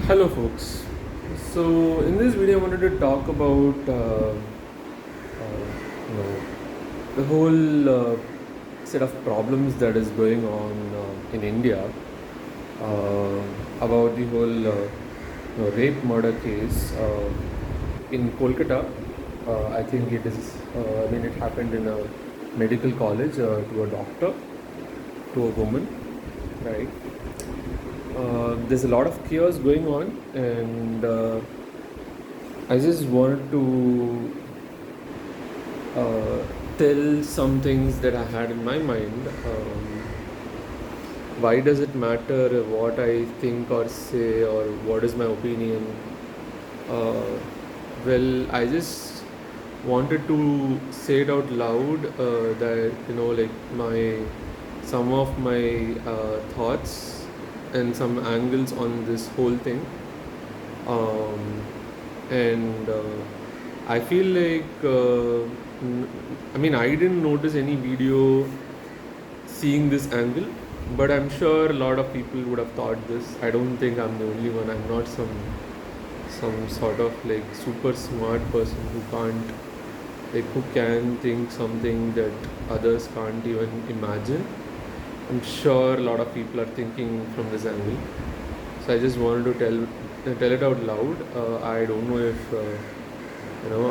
Hello, folks. So, in this video, I wanted to talk about you know the whole set of problems that is going on in India uh, about the whole rape murder case in Kolkata. I think it is. I mean, it happened in a medical college to a doctor, to a woman, right? There's a lot of chaos going on, and I just wanted to tell some things that I had in my mind. Why does it matter what I think or say, or what is my opinion? Uh, well, I just wanted to say it out loud that like some of my thoughts and some angles on this whole thing. And I feel like I mean, I didn't notice any video seeing this angle, but I'm sure a lot of people would have thought this. I don't think I'm the only one. I'm not some sort of like super smart person who can think something that others can't even imagine. I'm sure a lot of people are thinking from this angle. So I just wanted to tell it out loud. I don't know if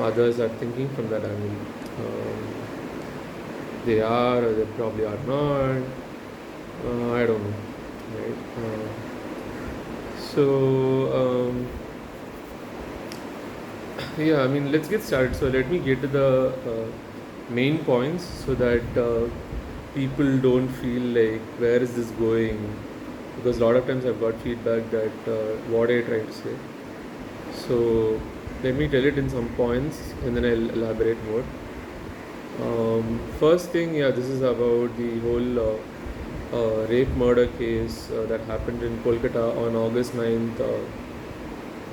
others are thinking from that angle. They are, or they probably are not. I don't know, right? Yeah, I mean, let's get started. So let me get to the main points so that people don't feel like where is this going, because a lot of times I've got feedback that what I try to say. So let me tell it in some points and then I'll elaborate more. First thing, yeah, this is about the whole rape murder case that happened in Kolkata on August 9th,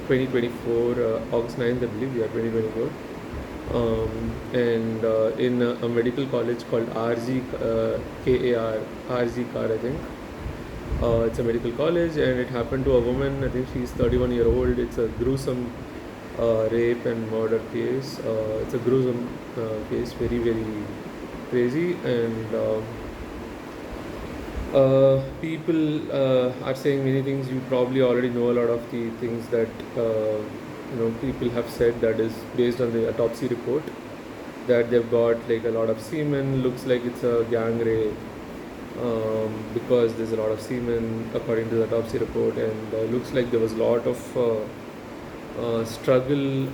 2024, August 9th, I believe, yeah, 2024. And in a medical college called RG Car, I think. It's a medical college, and it happened to a woman. I think she's 31-year-old. It's a gruesome rape and murder case. It's a gruesome case, very, very crazy, and people are saying many things. You probably already know a lot of the things that people have said, that is based on the autopsy report, that they've got like a lot of semen. Looks like it's a gang rape because there's a lot of semen according to the autopsy report, and looks like there was a lot of struggle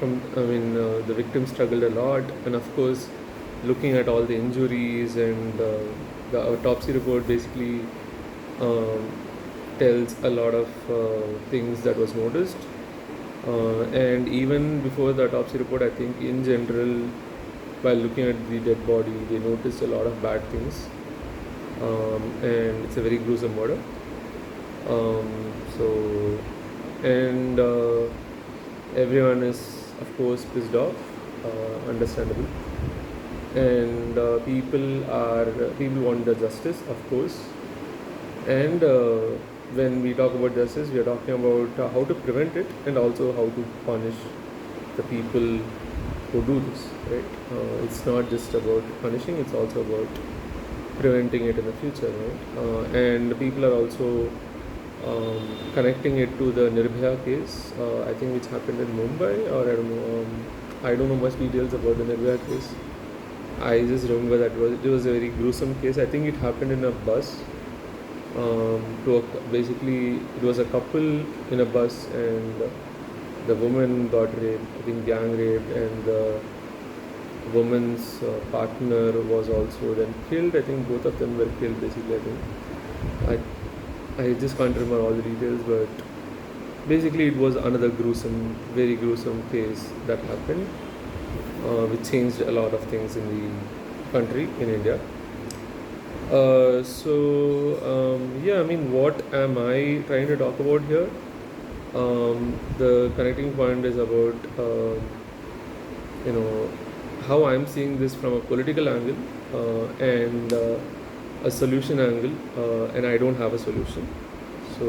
the victim struggled a lot, and of course looking at all the injuries, and the autopsy report basically um, tells a lot of things that was noticed, and even before the autopsy report, I think in general, while looking at the dead body, they noticed a lot of bad things, and it's a very gruesome murder. So and everyone is of course pissed off, understandable, and people want the justice, of course, and when we talk about justice, we are talking about how to prevent it and also how to punish the people who do this, right? It's not just about punishing, it's also about preventing it in the future, right? And people are also connecting it to the Nirbhaya case, I think, which happened in Mumbai, or I don't know. I don't know much details about the Nirbhaya case. I just remember that it was a very gruesome case. I think it happened in a bus. Basically, it was a couple in a bus, and the woman got raped, I think gang raped, and the woman's partner was also then killed. I think both of them were killed, basically. I just can't remember all the details, but basically it was another gruesome, very gruesome case that happened, which changed a lot of things in the country, in India. Yeah, I mean, what am I trying to talk about here? The connecting point is about how I'm seeing this from a political angle, and a solution angle, and I don't have a solution. So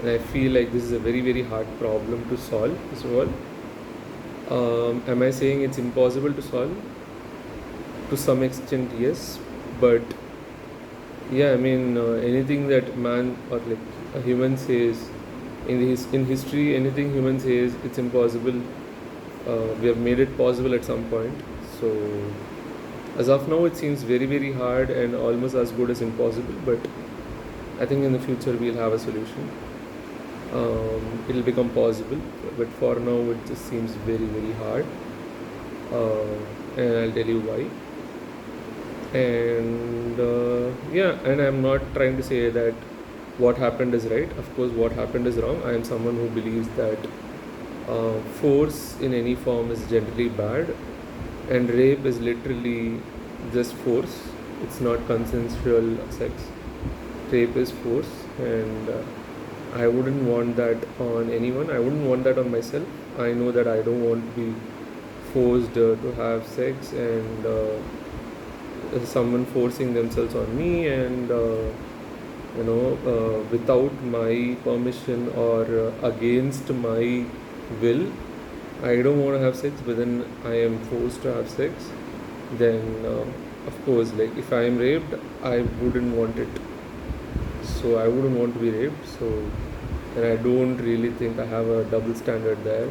and I feel like this is a very very hard problem to solve. First of all, am I saying it's impossible to solve? To some extent, yes, but yeah, I mean, anything that man or like a human says in history, anything human says it's impossible. We have made it possible at some point. So as of now, it seems very very hard and almost as good as impossible. But I think in the future we'll have a solution. It'll become possible, but for now it just seems very very hard. And I'll tell you why. And yeah, and I'm not trying to say that what happened is right. Of course, what happened is wrong. I am someone who believes that force in any form is generally bad, and rape is literally just force. It's not consensual sex. Rape is force, and I wouldn't want that on anyone. I wouldn't want that on myself. I know that I don't want to be forced to have sex, and someone forcing themselves on me, and without my permission or against my will. I don't want to have sex, but then I am forced to have sex. Then, of course, like if I am raped, I wouldn't want it. So I wouldn't want to be raped. So, and I don't really think I have a double standard there.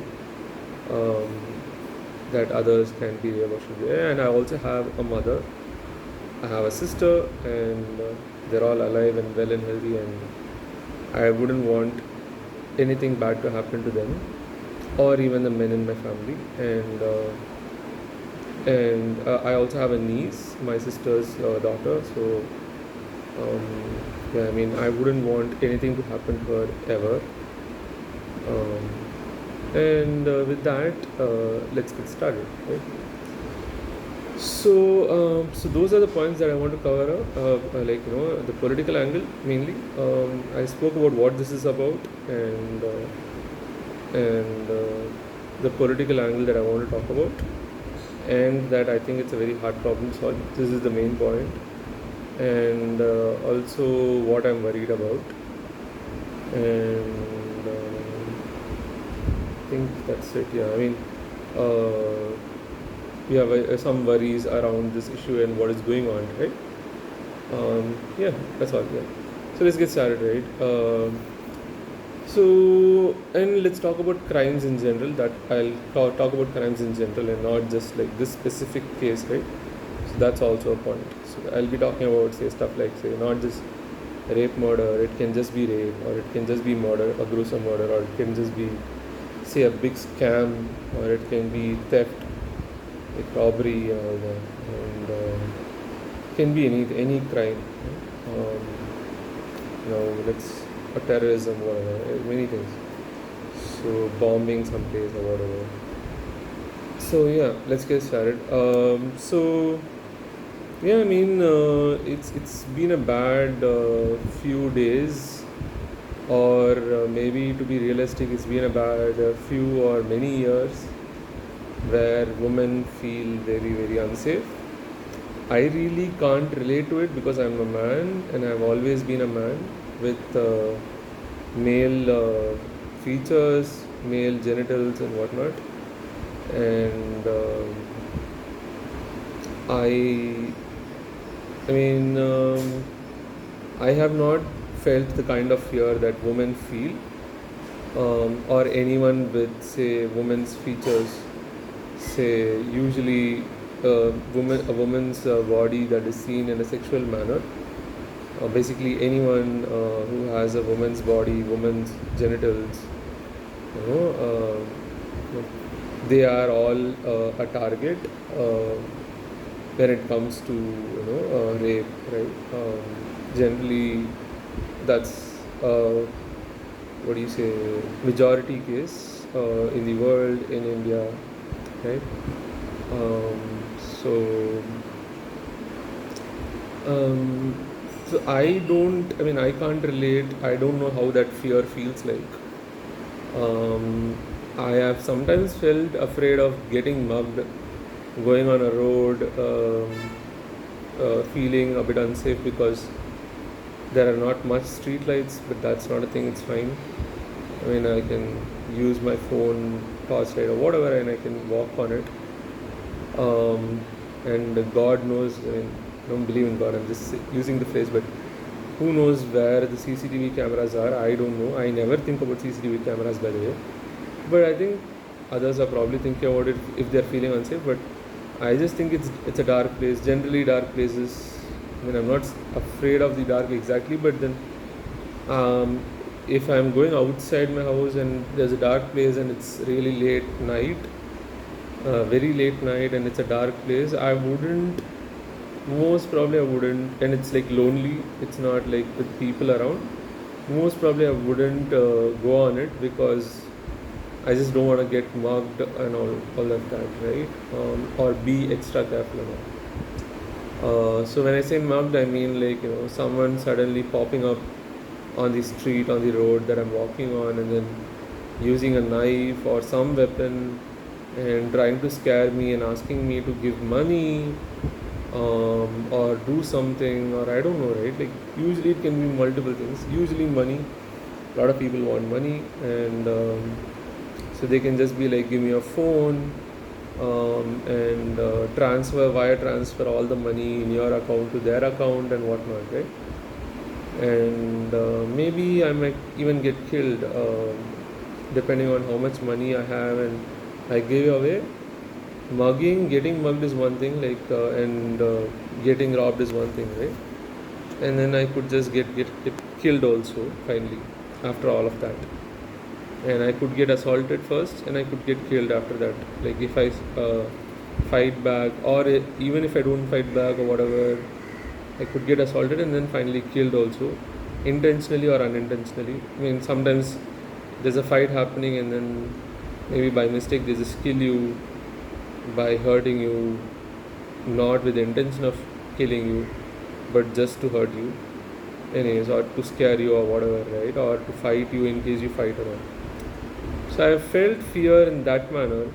Um, that others can be raped or should be. And I also have a mother. I have a sister, and they're all alive and well and healthy, and I wouldn't want anything bad to happen to them, or even the men in my family. And I also have a niece, my sister's daughter. So yeah, I mean, I wouldn't want anything to happen to her ever. Um, and with that, let's get started. Right? So those are the points that I want to cover up. The political angle mainly. I spoke about what this is about, and the political angle that I want to talk about, and that I think it's a very hard problem to solve. This is the main point, and also what I'm worried about, and I think that's it. Yeah, I mean. We have some worries around this issue and what is going on, right? Yeah, that's all. Yeah. So let's get started, right? And let's talk about crimes in general. That I'll talk about crimes in general and not just like this specific case, right? So that's also a point. So I'll be talking about say stuff like say not just rape, murder. It can just be rape, or it can just be murder, a gruesome murder, or it can just be say a big scam, or it can be theft, like robbery, and can be any crime. Let's or terrorism, whatever, many things. So bombing some place or whatever. So yeah, let's get started. So yeah, I mean, it's been a bad few days, or maybe to be realistic, it's been a bad few or many years where women feel very very unsafe. I really can't relate to it because I'm a man and I've always been a man with male features, male genitals and whatnot, and I mean, I have not felt the kind of fear that women feel, or anyone with say women's features. Say usually a woman's body that is seen in a sexual manner. Basically, anyone who has a woman's body, woman's genitals, you know, they are all a target when it comes to rape, right? Generally, that's what do you say, majority case in the world, in India, right? So so I can't relate. I don't know how that fear feels like. I have sometimes felt afraid of getting mugged, going on a road, feeling a bit unsafe because there are not much street lights, but that's not a thing, it's fine. I mean, I can use my phone torchlight or whatever, and I can walk on it. And God knows, I mean, I don't believe in God, I'm just using the phrase, but who knows where the CCTV cameras are? I don't know. I never think about CCTV cameras, by the way. But I think others are probably thinking about it if they're feeling unsafe. But I just think it's a dark place. Generally, dark places. I mean, I'm not afraid of the dark exactly, but then um, if I'm going outside my house and there's a dark place and it's really late night, very late night, and it's a dark place, I wouldn't. Most probably, I wouldn't, and it's like lonely. It's not like with people around. Most probably, I wouldn't go on it because I just don't want to get mugged and all of that, right? Or be extra careful about. So when I say mugged, I mean like someone suddenly popping up on the street, on the road that I'm walking on, and then using a knife or some weapon and trying to scare me and asking me to give money or do something, or I don't know, right? Like usually it can be multiple things. Usually money. A lot of people want money, and so they can just be like, give me your phone, and wire transfer all the money in your account to their account and whatnot, right? And maybe I might even get killed, depending on how much money I have and I give away. Getting mugged is one thing, like, and getting robbed is one thing, right? And then I could just get killed also, finally, after all of that. And I could get assaulted first, and I could get killed after that. Like if I fight back, or even if I don't fight back or whatever, I could get assaulted and then finally killed also, intentionally or unintentionally. I mean, sometimes there's a fight happening, and then maybe by mistake they just kill you by hurting you, not with the intention of killing you, but just to hurt you, anyways, or to scare you or whatever, right? Or to fight you in case you fight or not. So I felt fear in that manner,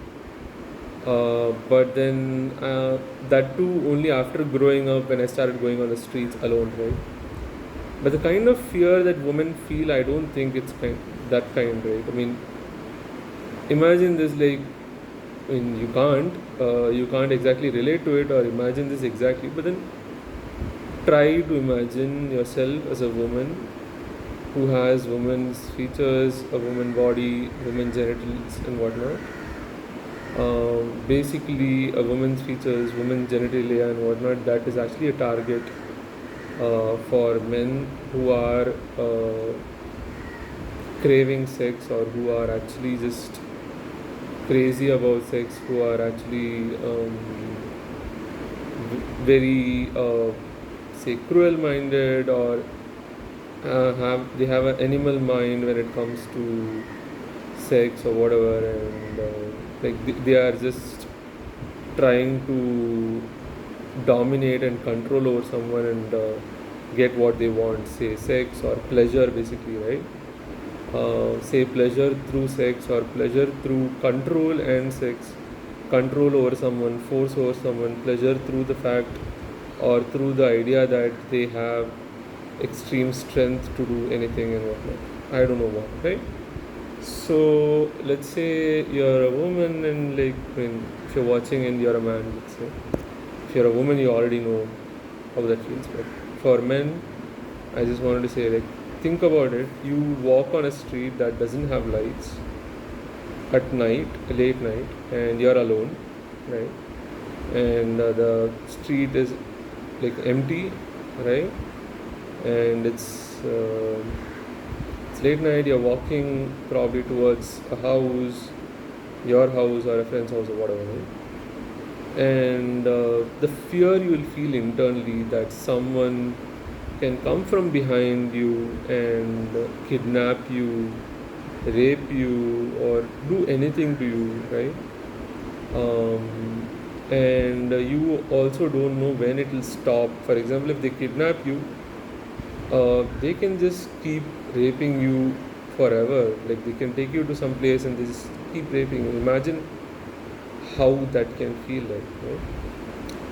but then that too only after growing up when I started going on the streets alone, right? But the kind of fear that women feel, I don't think it's that kind, right? I mean, imagine this like, I mean, you can't exactly relate to it or imagine this exactly, but then try to imagine yourself as a woman who has woman's features, a woman body, woman genitals, and whatnot. Basically, a woman's features, woman genitalia, and whatnot, that is actually a target for men who are craving sex, or who are actually just crazy about sex, who are actually very say cruel minded, or they have an animal mind when it comes to sex or whatever, and they are just trying to dominate and control over someone and get what they want, say sex or pleasure, basically, right? Say pleasure through sex or pleasure through control and sex, control over someone, force over someone, pleasure through the fact or through the idea that they have extreme strength to do anything and whatnot. I don't know what, right? So let's say you're a woman, and like when if you're watching and you're a man, let's say if you're a woman, you already know how that feels. But for men, I just wanted to say, like, think about it. You walk on a street that doesn't have lights at night, late night, and you're alone, right? And the street is like empty, right? And it's late night. You're walking probably towards a house, your house or a friend's house or whatever, right? And the fear you will feel internally that someone can come from behind you and kidnap you, rape you, or do anything to you, right? And you also don't know when it will stop. For example, if they kidnap you, they can just keep raping you forever. Like they can take you to some place and they just keep raping you. Imagine how that can feel like, right?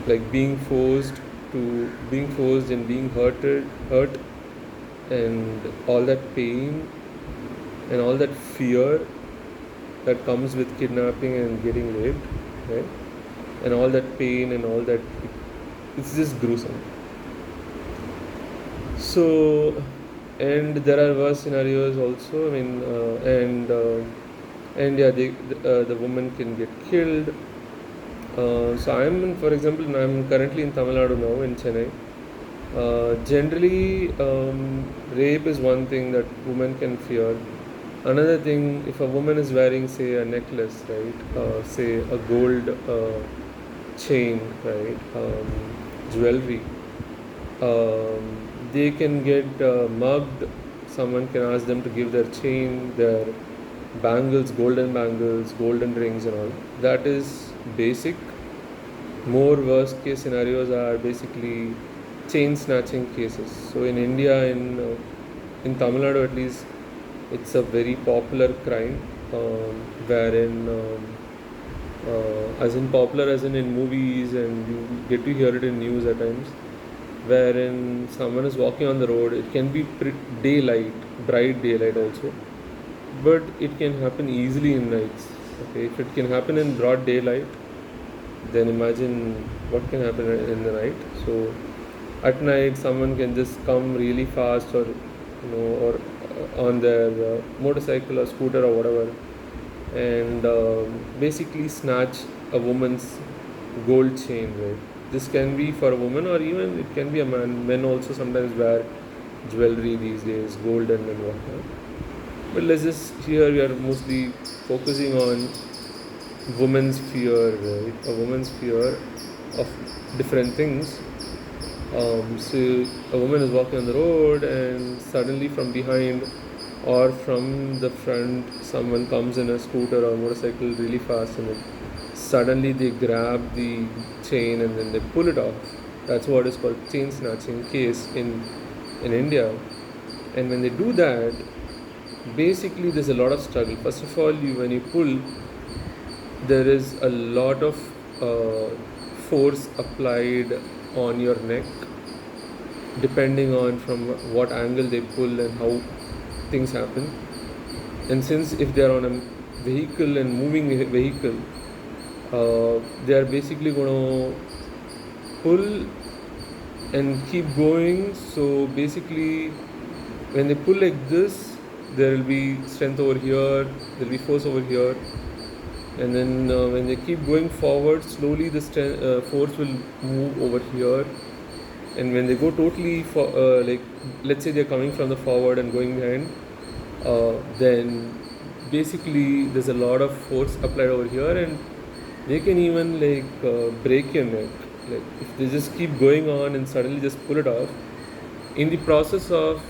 Like being forced and being hurt, and all that pain, and all that fear that comes with kidnapping and getting raped, right? And all that pain and all that, it's just gruesome. So, and there are worse scenarios also. I mean, and yeah, the woman can get killed. So for example, I'm currently in Tamil Nadu now, in Chennai. Generally, rape is one thing that women can fear. Another thing, if a woman is wearing, say, a necklace, right, say a gold chain, right, jewelry, they can get mugged. Someone can ask them to give their chain, their bangles, golden rings, and all. That is basic. More worst case scenarios are basically chain snatching cases. So in India, in Tamil Nadu at least, it's a very popular crime, wherein as in popular as in movies, and you get to hear it in news at times, wherein someone is walking on the road. It can be daylight, bright daylight also, but it can happen easily in nights. Okay, if it can happen in broad daylight, then imagine what can happen in the night. So at night, someone can just come really fast, or or on their motorcycle or scooter or whatever, and basically snatch a woman's gold chain. Right? This can be for a woman, or even it can be a man. Men also sometimes wear jewelry these days, golden and whatnot. But let's just, here we are mostly focusing on women's fear, right? A woman's fear of different things. So a woman is walking on the road, and suddenly from behind or from the front, someone comes in a scooter or motorcycle really fast, and then suddenly they grab the chain and then they pull it off. That's what is called chain snatching case in India. And when they do that, basically there's a lot of struggle. First of all, when you pull, there is a lot of force applied on your neck, depending on from what angle they pull and how things happen. And since if they are on a vehicle and moving vehicle, they are basically going to pull and keep going. So basically, when they pull like this, there will be strength over here, there will be force over here, and then when they keep going forward, slowly the force will move over here. And when they go totally like, let's say they're coming from the forward and going behind, then basically there's a lot of force applied over here, and they can even like break your neck. Like if they just keep going on and suddenly just pull it off, in the process of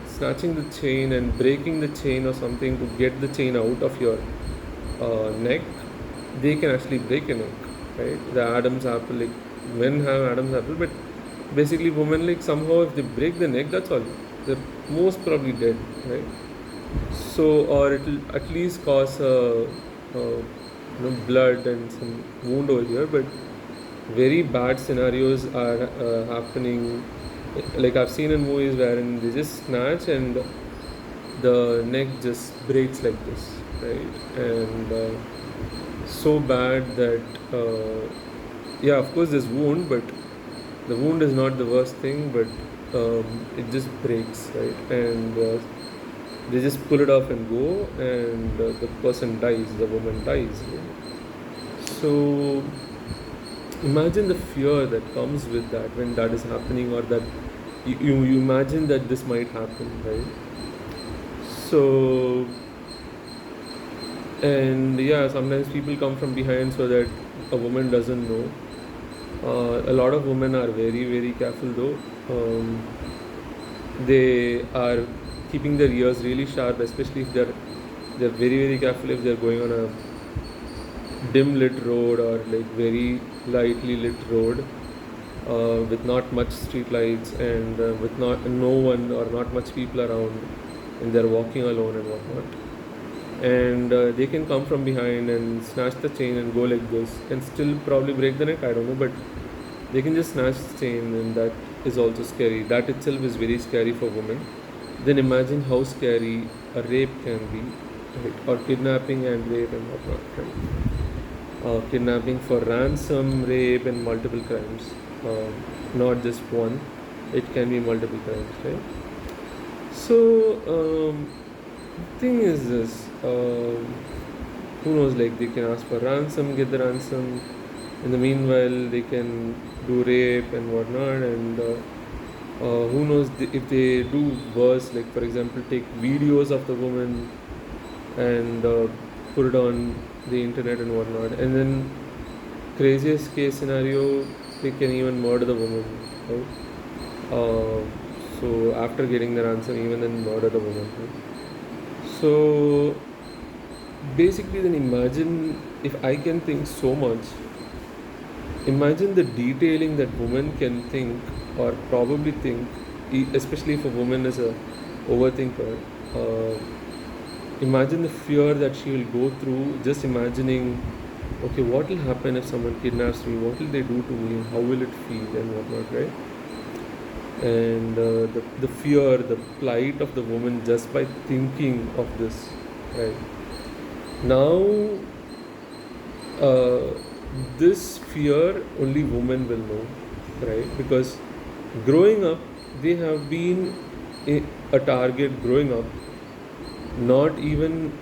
snatching the chain and breaking the chain or something to get the chain out of your neck, they can actually break your neck, right? The Adam's apple, like men have Adam's apple, but basically women, like somehow if they break the neck, that's all. They're most probably dead, right? So, or it will at least cause blood and some wound over here, but very bad scenarios are happening. Like I've seen in movies wherein they just snatch and the neck just breaks like this, right? And so bad that yeah, of course there's wound, but the wound is not the worst thing, but it just breaks, right? And they just pull it off and go, and the person dies, the woman dies, right? So imagine the fear that comes with that when that is happening, or that you imagine that this might happen, right? So, and yeah, sometimes people come from behind so that a woman doesn't know. A lot of women are very, very careful though. They are keeping their ears really sharp, especially if they're very, very careful if they're going on a dim lit road or like very lightly lit road with not much street lights, and with no one or not much people around, and they're walking alone and whatnot. And they can come from behind and snatch the chain and go like this and still probably break the neck, I don't know, but they can just snatch the chain, and that is also scary. That itself is very scary for women. then imagine how scary a rape can be, right? Or kidnapping and rape and whatnot, right? Kidnapping for ransom, rape, and multiple crimes. Not just one, it can be multiple crimes, right? So, thing is this, who knows, like they can ask for ransom, get the ransom. In the meanwhile, they can do rape and whatnot, and who knows if they do worse, like for example, take videos of the woman and put it on the internet and whatnot. And then craziest case scenario, they can even murder the woman, right? So after getting the ransom, even then murder the woman, right? So basically, then imagine if I can think so much. Imagine the detailing that woman can think or probably think, especially if a woman is a overthinker. Uh, Imagine the fear that she will go through just imagining, okay, what will happen if someone kidnaps me? What will they do to me? How will it feel and whatnot, right? And the fear, the plight of the woman just by thinking of this, right? Now, uh, this fear only women will know, right? Because growing up, they have been a target growing up, not even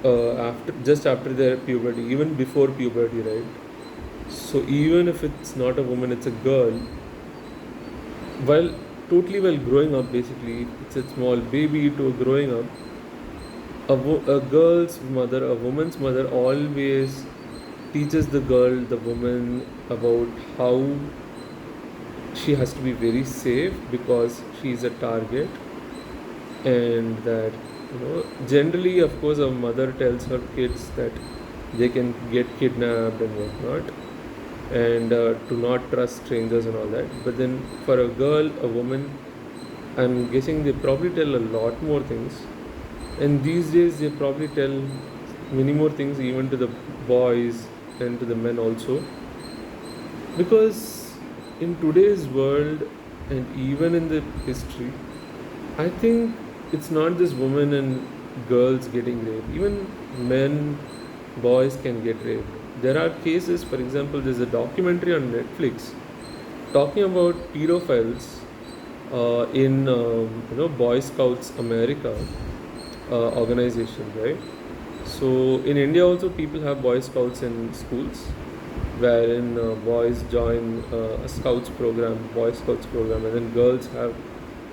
after just after their puberty, even before puberty, right? So even if it's not a woman, it's a girl. While totally while growing up, basically, it's a small baby to growing up. A girl's mother, a woman's mother, always teaches the girl, the woman, about how she has to be very safe because she's a target, and that generally, of course, a mother tells her kids that they can get kidnapped and whatnot, and to not trust strangers and all that. But then for a girl, a woman, I'm guessing they probably tell a lot more things. And these days, they probably tell many more things even to the boys and to the men also. Because in today's world and even in the history, I think it's not just women and girls getting raped. Even men, boys can get raped. There are cases, for example, there's a documentary on Netflix talking about pedophiles in Boy Scouts America organization, right? So in India also people have Boy Scouts in schools, wherein boys join a Scouts program, Boy Scouts program, and then girls have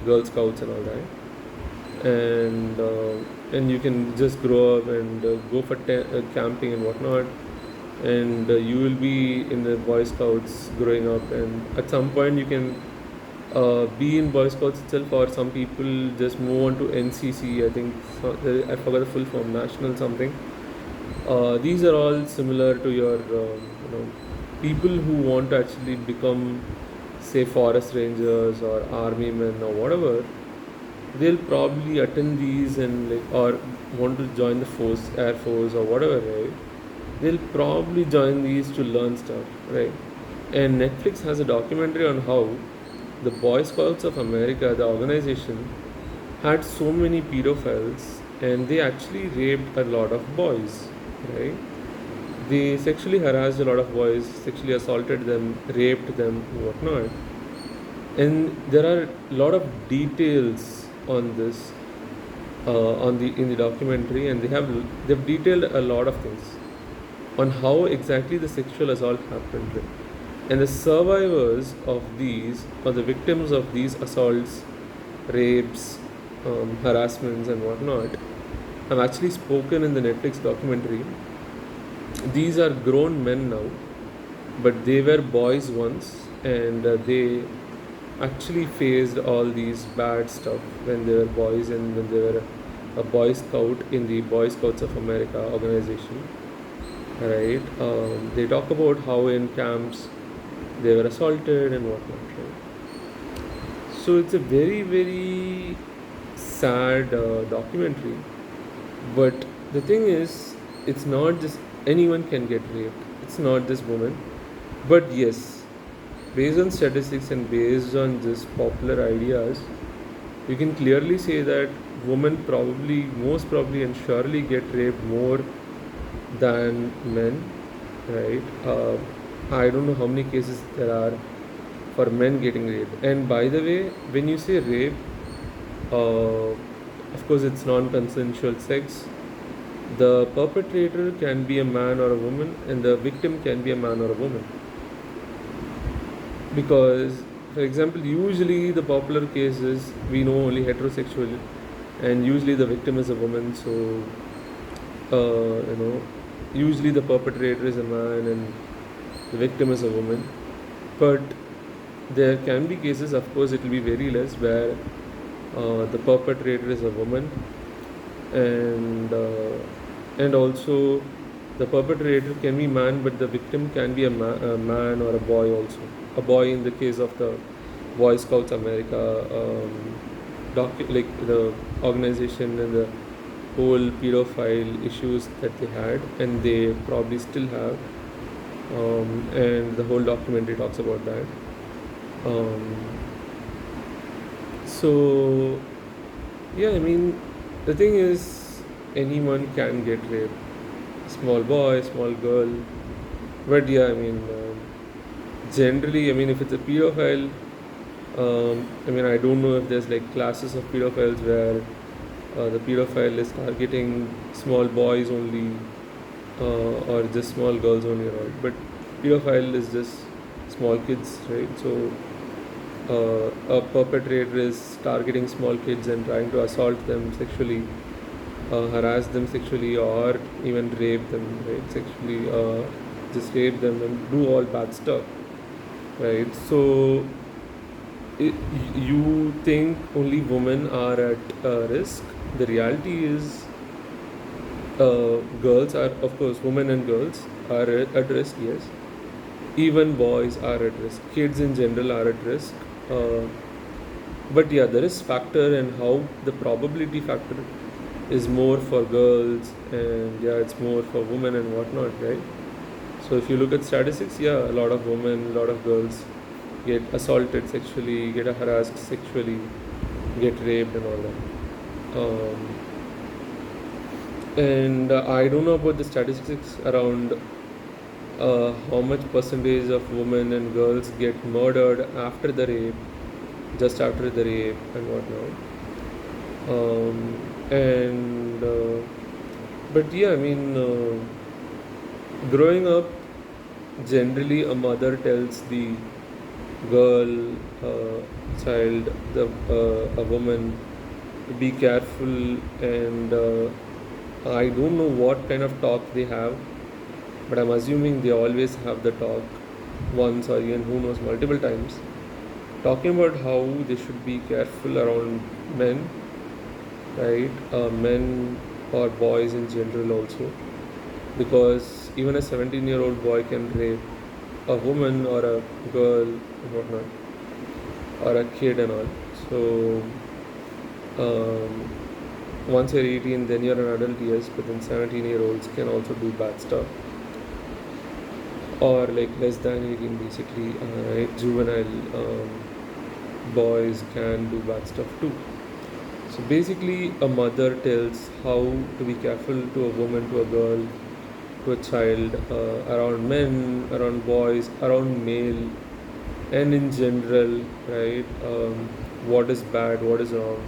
Girl Scouts and all that. And you can just grow up and go for camping and whatnot, and you will be in the Boy Scouts growing up, and at some point you can be in Boy Scouts itself, or some people just move on to NCC. I think I forgot the full form, national something. These are all similar to your people who want to actually become, say, forest rangers or army men or whatever. They'll probably attend these and like, or want to join the force, air force or whatever, right? They'll probably join these to learn stuff, right? And Netflix has a documentary on how the Boy Scouts of America, the organization, had so many pedophiles and they actually raped a lot of boys, right? They sexually harassed a lot of boys, sexually assaulted them, raped them, whatnot. And there are a lot of details on this on the in the documentary, and they've detailed a lot of things on how exactly the sexual assault happened. And the survivors of these, or the victims of these assaults, rapes, harassments, and whatnot, have actually spoken in the Netflix documentary. These are grown men now, but they were boys once, and they actually faced all these bad stuff when they were boys and when they were a Boy Scout in the Boy Scouts of America organization. Right? They talk about how in camps they were assaulted and whatnot. Right? So it's a very, very sad documentary. But the thing is, it's not just anyone can get raped. It's not just women. But yes, based on statistics and based on just popular ideas, you can clearly say that women probably, most probably, and surely get raped more than men, right? I don't know how many cases there are for men getting raped. And by the way, when you say rape, of course, it's non consensual sex. The perpetrator can be a man or a woman, and the victim can be a man or a woman. Because, for example, usually the popular cases we know only heterosexual, and usually the victim is a woman. So, usually the perpetrator is a man and the victim is a woman. But there can be cases, of course, it will be very less, where the perpetrator is a woman, and also the perpetrator can be man, but the victim can be a man or a boy also. A boy in the case of the Boy Scouts America, like the organization and the whole pedophile issues that they had, and they probably still have, and the whole documentary talks about that. Um, so yeah, I mean, the thing is, anyone can get raped. Small boy, small girl. But yeah, I mean, generally, I mean, if it's a pedophile, I mean, I don't know if there's like classes of pedophiles where the pedophile is targeting small boys only, or just small girls only, or all. But pedophile is just small kids, right? So a perpetrator is targeting small kids and trying to assault them sexually, harass them sexually, or even rape them, right? Sexually, just rape them and do all bad stuff, right? So, you think only women are at risk? The reality is, girls are, of course, women and girls are at risk, yes. Even boys are at risk. Kids in general are at risk. Uh, but yeah, there is factor, and how the probability factor is more for girls, and yeah, it's more for women and whatnot, right? So if you look at statistics, yeah, a lot of women, a lot of girls get assaulted sexually, get harassed sexually, get raped and all that. And I don't know about the statistics around how much percentage of women and girls get murdered after the rape, just after the rape and whatnot. And but yeah, I mean, growing up, generally a mother tells the girl, child, a woman, to be careful, and I don't know what kind of talk they have, but I'm assuming they always have the talk once, or even who knows, multiple times, talking about how they should be careful around men, right? Men or boys in general also, because even a 17-year-old boy can rape a woman or a girl and whatnot, or a kid and all. So um, once you're 18, then you're an adult, yes, but then 17-year-olds can also do bad stuff, or like less than 18 basically, right? Juvenile boys can do bad stuff too. So basically, a mother tells how to be careful to a woman, to a girl, to a child, around men, around boys, around male, and in general, right? What is bad, what is wrong,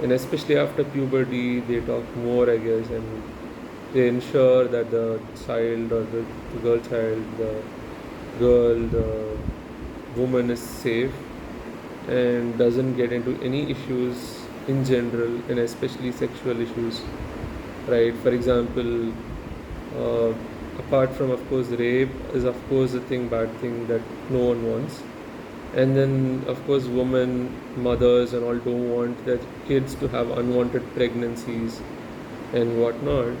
and especially after puberty, they talk more, I guess, and they ensure that the child, or the girl child, the girl, the woman is safe and doesn't get into any issues in general, and especially sexual issues, right? For example, uh, apart from, of course, rape is, of course, a thing, bad thing that no one wants. And then, of course, women, mothers, and all don't want their kids to have unwanted pregnancies and whatnot.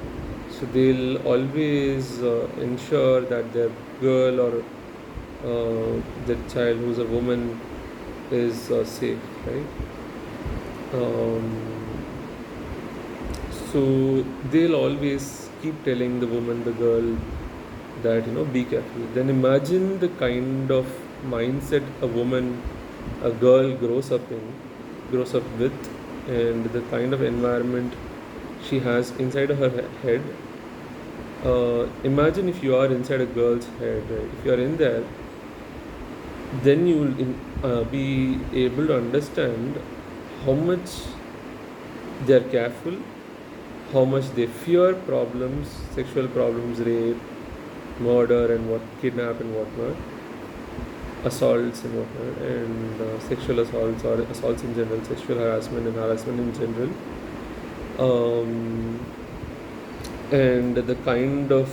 So they'll always ensure that their girl, or their child who's a woman, is safe, right? Um, so they'll always keep telling the woman, the girl, that, be careful. Then imagine the kind of mindset a girl grows up in, grows up with, and the kind of environment she has inside her head. Imagine if you are inside a girl's head, right? If you are in there, then you will be able to understand how much they are careful, how much they fear problems, sexual problems, rape, murder, and what kidnap and whatnot, assaults and whatnot, and sexual assaults or assaults in general, sexual harassment and harassment in general, um, and the kind of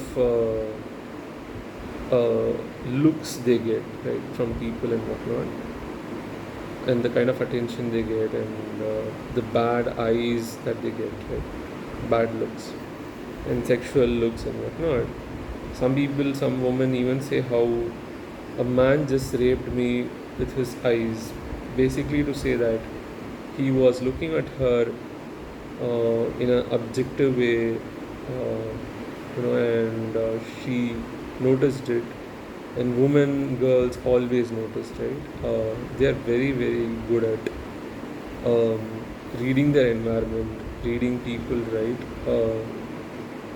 looks they get, right, from people and whatnot, and the kind of attention they get, and the bad eyes that they get, right, bad looks and sexual looks and whatnot. Some people, some women even say how a man just raped me with his eyes, basically to say that he was looking at her in an objective way, and she noticed it. And women, girls always notice, right? They are very, very good at reading their environment, reading people, right?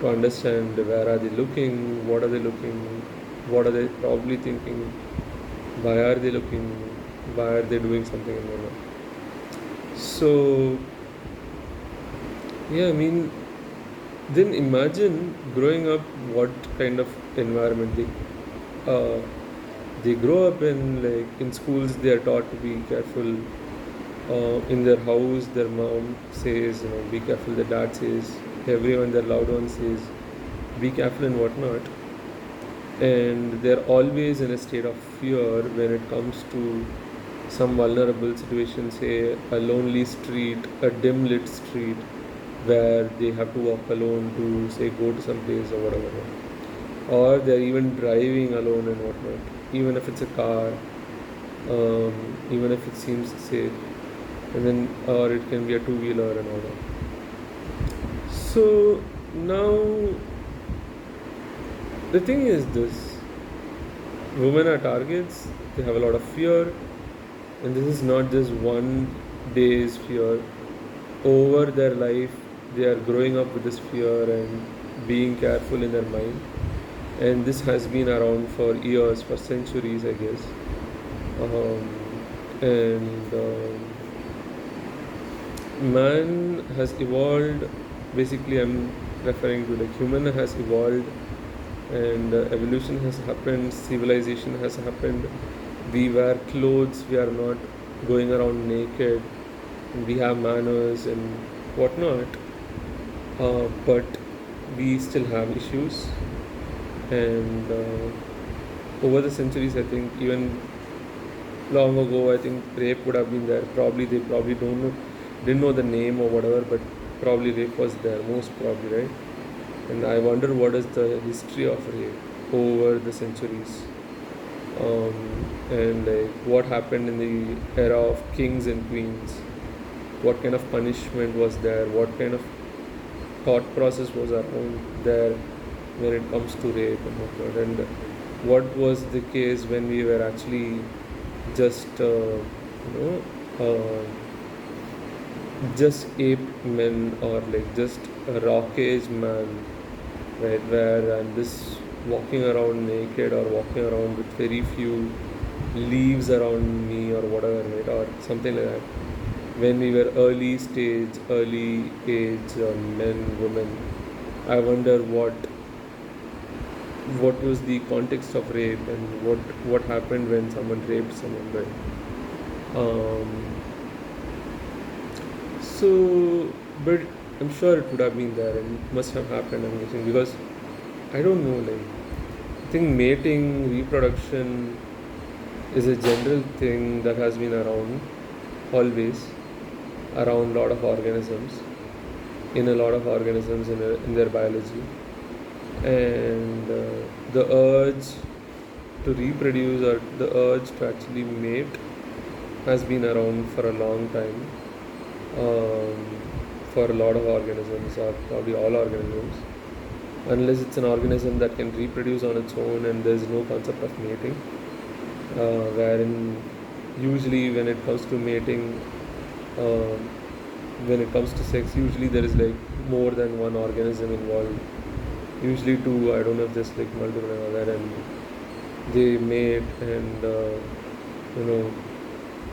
To understand where are they looking, what are they looking, what are they probably thinking, why are they looking, why are they doing something and whatnot. So, yeah, I mean, then imagine growing up, what kind of environment they grow up in. Like in schools, they are taught to be careful. In their house, their mom says, be careful. Their dad says, everyone, their loved one says, be careful and whatnot. And they're always in a state of fear when it comes to some vulnerable situation, say a lonely street, a dim lit street, where they have to walk alone to, say, go to some place or whatever, or they're even driving alone and whatnot, even if it's a car, even if it seems safe, and then, or it can be a two-wheeler and all that. So now the thing is this: women are targets, they have a lot of fear, and this is not just one day's fear. Over their life, they are growing up with this fear and being careful in their mind. And this has been around for years, for centuries, I guess. And man has evolved. Basically, I'm referring to like human has evolved, and evolution has happened, civilization has happened. We wear clothes, we are not going around naked, we have manners and whatnot, but we still have issues. And over the centuries, I think even long ago, I think rape would have been there. Probably they probably didn't know the name or whatever, but probably rape was there, most probably, right? And I wonder what is the history of rape over the centuries, and like what happened in the era of kings and queens. What kind of punishment was there? What kind of thought process was around there when it comes to rape and whatnot? And what was the case when we were actually just just ape men, or like just a rock age man, right? Where I'm just walking around naked or walking around with very few leaves around me or whatever, right? Or something like that. When we were early age men, women, I wonder what was the context of rape and what happened when someone raped someone, right? So, but I'm sure it would have been there and it must have happened, I'm guessing, because I don't know, like, I think mating, reproduction is a general thing that has been around always, around a lot of organisms, in a lot of organisms in their biology. And the urge to reproduce, or the urge to actually mate, has been around for a long time, for a lot of organisms, or probably all organisms, unless it's an organism that can reproduce on its own and there's no concept of mating, wherein usually when it comes to mating, Um, when it comes to sex, usually there is like more than one organism involved. Usually two, I don't know if there's like multiple and all that, and they mate and you know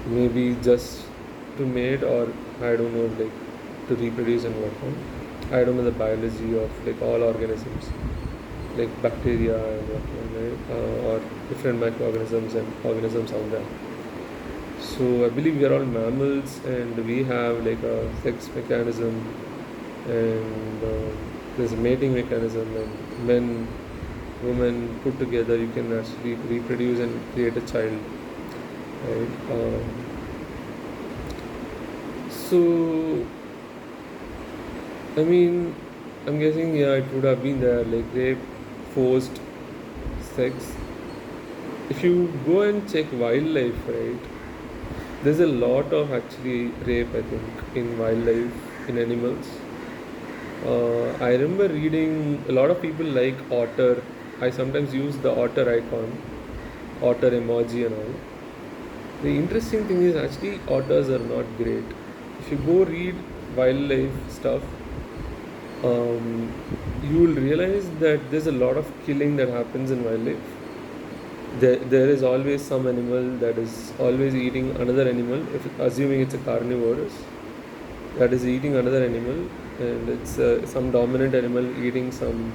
maybe just to mate or I don't know like to reproduce and whatnot. I don't know the biology of like all organisms like bacteria and whatnot, right? Or different microorganisms and organisms out there. So I believe we are all mammals and we have like a sex mechanism and there's a mating mechanism and men, women put together you can actually reproduce and create a child, right? So I mean, I'm guessing yeah, it would have been there like rape, forced sex. If you go and check wildlife, right, there's a lot of actually rape, I think, in wildlife, in animals. I remember reading a lot of people like otter. I sometimes use the otter icon, otter emoji and all. The interesting thing is actually otters are not great. If you go read wildlife stuff, um, you will realize that there's a lot of killing that happens in wildlife. There is always some animal that is always eating another animal, if assuming it's a carnivorous, that is eating another animal, and it's some dominant animal eating some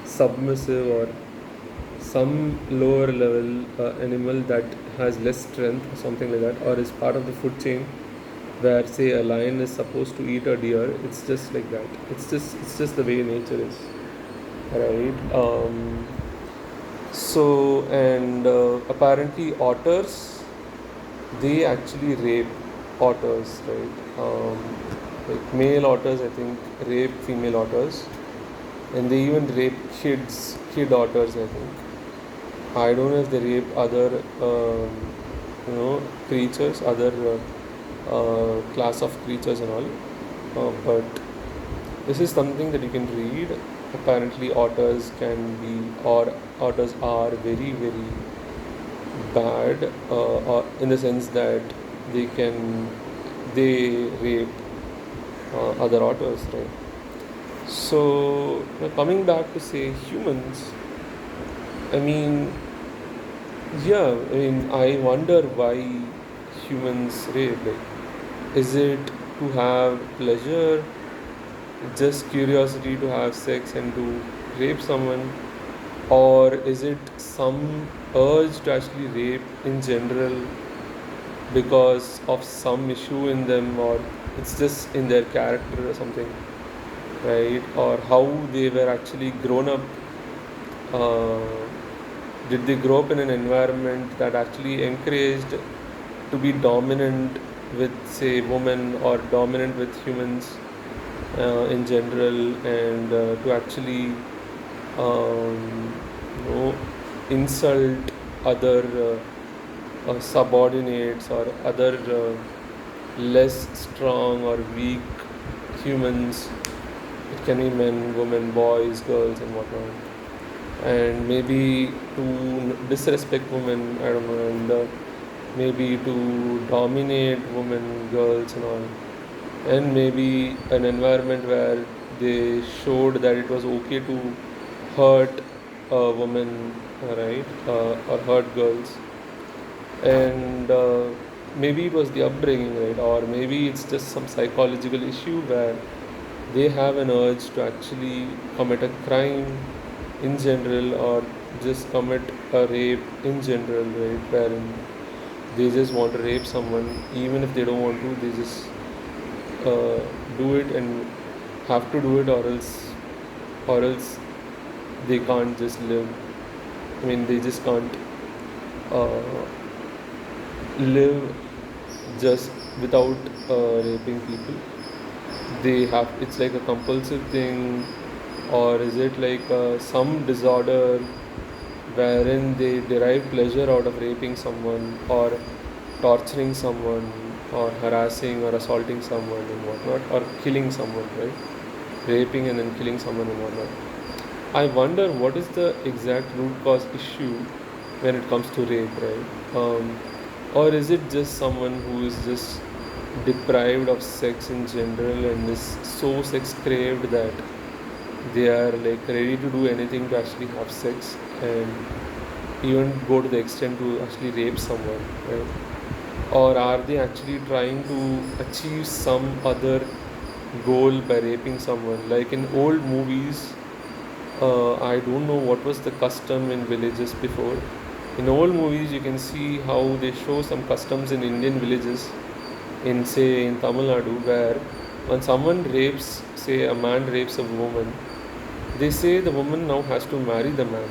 submissive or some lower level animal that has less strength or something like that, or is part of the food chain where say a lion is supposed to eat a deer. It's just like that. It's just the way nature is, right? So and apparently otters, they actually rape otters, right? Like male otters, I think, rape female otters, and they even rape kid otters, I think. I don't know if they rape other, creatures, other class of creatures and all, but this is something that you can read. Apparently, otters can be, or otters are very, very bad, in the sense that they rape other otters, right? So now coming back to say humans, I mean, yeah, I mean, I wonder why humans rape. Like, is it to have pleasure, just curiosity to have sex and to rape someone, or is it some urge to actually rape in general because of some issue in them, or it's just in their character or something, right? Or how they were actually grown up. Uh, did they grow up in an environment that actually encouraged to be dominant with, say, women or dominant with humans in general, and to actually um, you know, insult other subordinates or other less strong or weak humans. It can be men, women, boys, girls, and whatnot. And maybe to disrespect women, I don't know, and maybe to dominate women, girls, and all. And maybe an environment where they showed that it was okay to hurt a woman, right, or hurt girls, and maybe it was the upbringing, right, or maybe it's just some psychological issue where they have an urge to actually commit a crime in general, or just commit a rape in general, right, wherein they just want to rape someone even if they don't want to, they just uh, do it and have to do it, or else they can't just live. I mean, they just can't uh, live just without raping people. They have, it's like a compulsive thing, or is it like some disorder wherein they derive pleasure out of raping someone or torturing someone or harassing or assaulting someone and whatnot, or killing someone, right? Raping and then killing someone and whatnot. I wonder what is the exact root cause issue when it comes to rape, right? Or is it just someone who is just deprived of sex in general and is so sex craved that they are like ready to do anything to actually have sex and even go to the extent to actually rape someone, right? Or are they actually trying to achieve some other goal by raping someone? Like in old movies, I don't know what was the custom in villages before. In old movies, you can see how they show some customs in Indian villages, in say in Tamil Nadu, where when someone rapes, say a man rapes a woman, they say the woman now has to marry the man.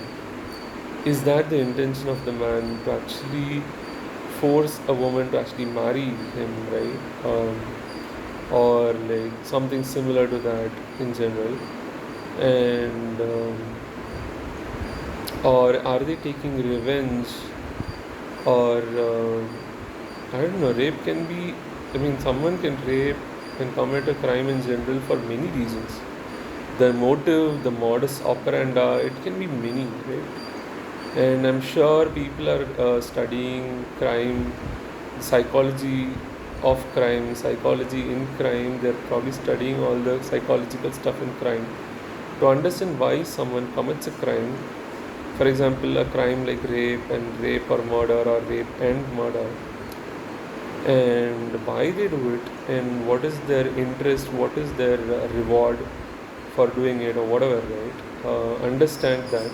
Is that the intention of the man to actually force a woman to actually marry him, right? Or like something similar to that in general. And or are they taking revenge? Or I don't know. Rape can be. I mean, someone can rape and commit a crime in general for many reasons. The motive, the modus operandi, it can be many, right? And I'm sure people are studying crime, psychology of crime, psychology in crime. They're probably studying all the psychological stuff in crime to understand why someone commits a crime. For example, a crime like rape or murder, or rape and murder, and why they do it, and what is their interest, what is their reward for doing it, or whatever, right? Understand that.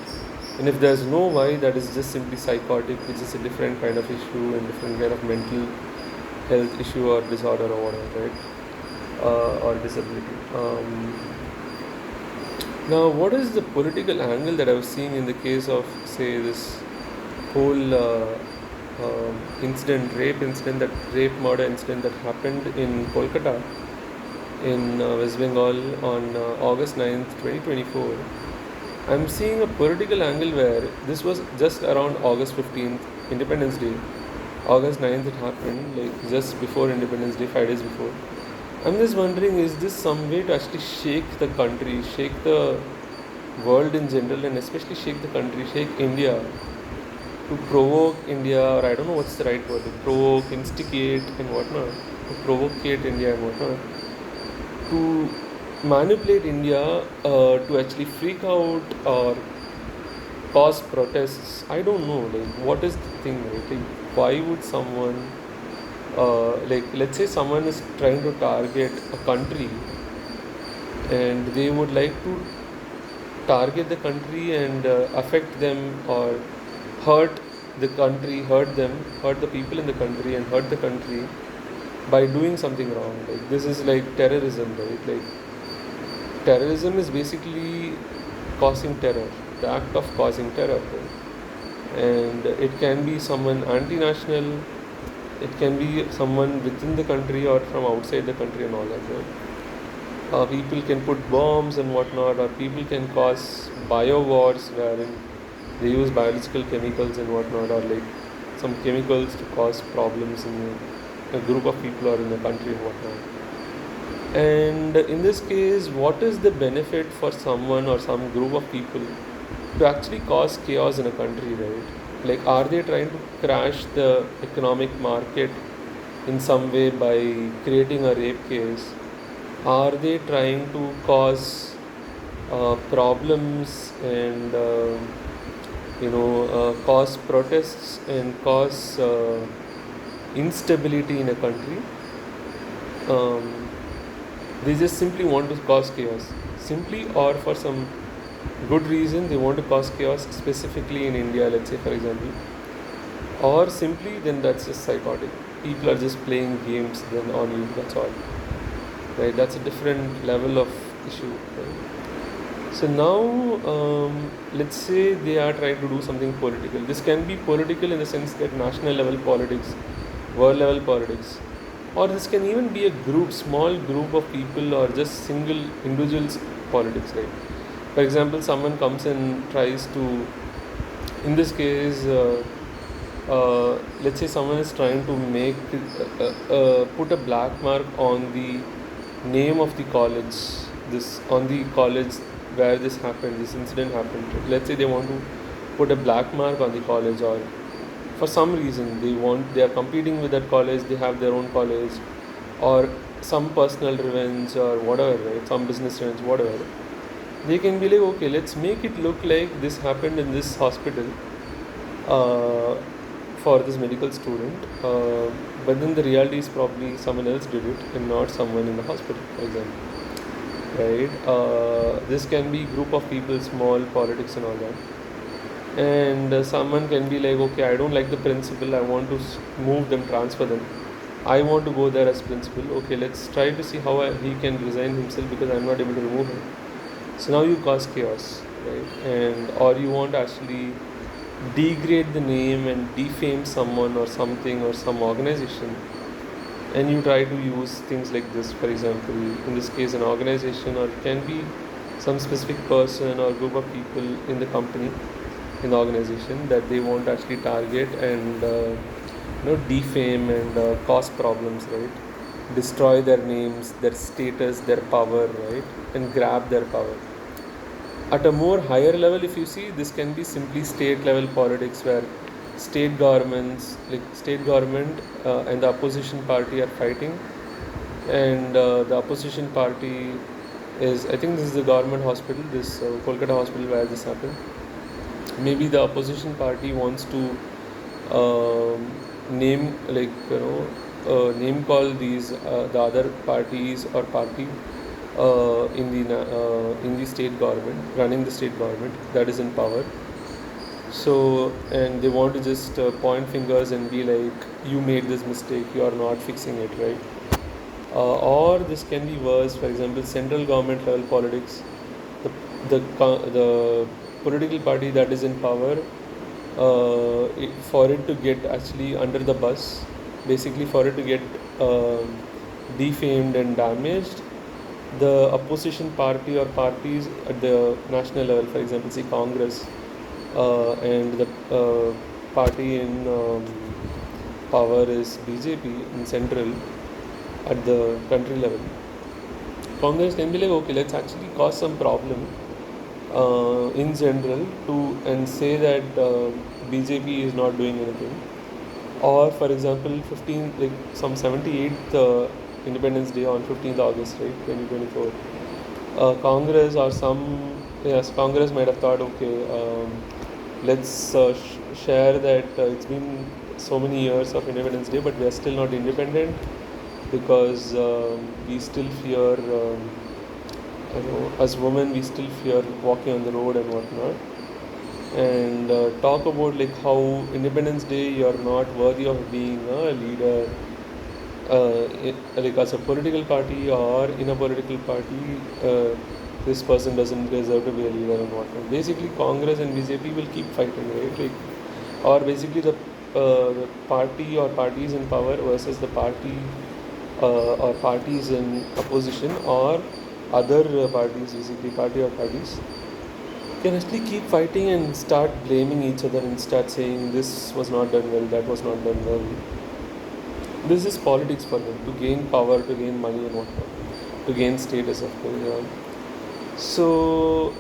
And if there's no why, that is just simply psychotic, which is a different kind of issue and different kind of mental health issue or disorder or whatever, right? Or disability. Now, what is the political angle that I was seeing in the case of, say, this whole incident, rape murder incident that happened in Kolkata, in West Bengal on August 9th, 2024? I'm seeing a political angle where this was just around August 15th, Independence Day. August 9th it happened, like just before Independence Day, 5 days before. I'm just wondering, is this some way to actually shake the country, shake the world in general, and especially shake the country, shake India, to provoke India, or I don't know what's the right word, to provoke, instigate, and whatnot, to provocate India and whatnot, to manipulate India to actually freak out or cause protests. I don't know, like, what is the thing, right? Like, why would someone, like, let's say someone is trying to target a country and they would like to target the country and affect them or hurt the country, hurt them, hurt the people in the country, and hurt the country by doing something wrong. Like, this is like terrorism, right? Like, terrorism is basically causing terror, the act of causing terror, right? And it can be someone anti-national, it can be someone within the country or from outside the country and all that, right? People can put bombs and whatnot, or people can cause bio wars wherein they use biological chemicals and whatnot, or like some chemicals to cause problems in a group of people or in the country and whatnot. And in this case, what is the benefit for someone or some group of people to actually cause chaos in a country, right? Like, are they trying to crash the economic market in some way by creating a rape case? Are they trying to cause problems and cause protests and cause instability in a country? Um, they just simply want to cause chaos, simply, or for some good reason they want to cause chaos specifically in India, let's say, for example, or simply then that's just psychotic. People are just playing games then on you, that's all, right? That's a different level of issue, right? So now, let's say they are trying to do something political. This can be political in the sense that national level politics, world level politics, or this can even be a group, small group of people, or just single individuals politics, right? For example, someone comes and tries to, in this case, let's say someone is trying to make put a black mark on the name of the college, this on the college where this happened, this incident happened. Let's say they want to put a black mark on the college, or for some reason they are competing with that college, they have their own college, or some personal revenge or whatever, right? Some business revenge, whatever. They can be like, okay, let's make it look like this happened in this hospital uh, for this medical student, but then the reality is probably someone else did it and not someone in the hospital, for example, right? This can be group of people, small politics and all that, and someone can be like, okay, I don't like the principal, I want to move them, transfer them, I want to go there as principal. Okay, let's try to see how he can resign himself because I'm not able to remove him. So now you cause chaos, right? And or you want to actually degrade the name and defame someone or something or some organization, and you try to use things like this. For example, in this case, an organization, or it can be some specific person or group of people in the company, in the organization, that they want to actually target and defame and cause problems, right? Destroy their names, their status, their power, right? And grab their power. At a more higher level, if you see, this can be simply state level politics, where state governments, like state government and the opposition party are fighting, and the opposition party is, I think this is the government hospital, this Kolkata hospital where this happened. Maybe the opposition party wants to name, like, name call these the other parties or party in the state government, running the state government that is in power. So, and they want to just point fingers and be like, you made this mistake, you are not fixing it, right? Or this can be worse. For example, central government level politics, the the political party that is in power, for it to get actually under the bus, basically for it to get defamed and damaged, the opposition party or parties at the national level, for example, say Congress, and the party in power is BJP in central, at the country level. Congress can be like, okay, let's actually cause some problem in general to, and say that BJP is not doing anything. Or for example, 15, like some 78th Independence Day on 15th August, right, 2024. Congress or some, yes, Congress might have thought, okay, let's share that it's been so many years of Independence Day, but we are still not independent because we still fear, as women, we still fear walking on the road and whatnot. And talk about like how Independence Day you're not worthy of being a leader, like as a political party or in a political party, this person doesn't deserve to be a leader and whatnot. Basically, Congress and BJP will keep fighting, right? Like, or basically the party or parties in power versus the party or parties in opposition, or other parties, basically party or parties, can actually keep fighting and start blaming each other and start saying this was not done well, that was not done well. This is politics for them, to gain power, to gain money and whatnot, to gain status, of course. Yeah. So,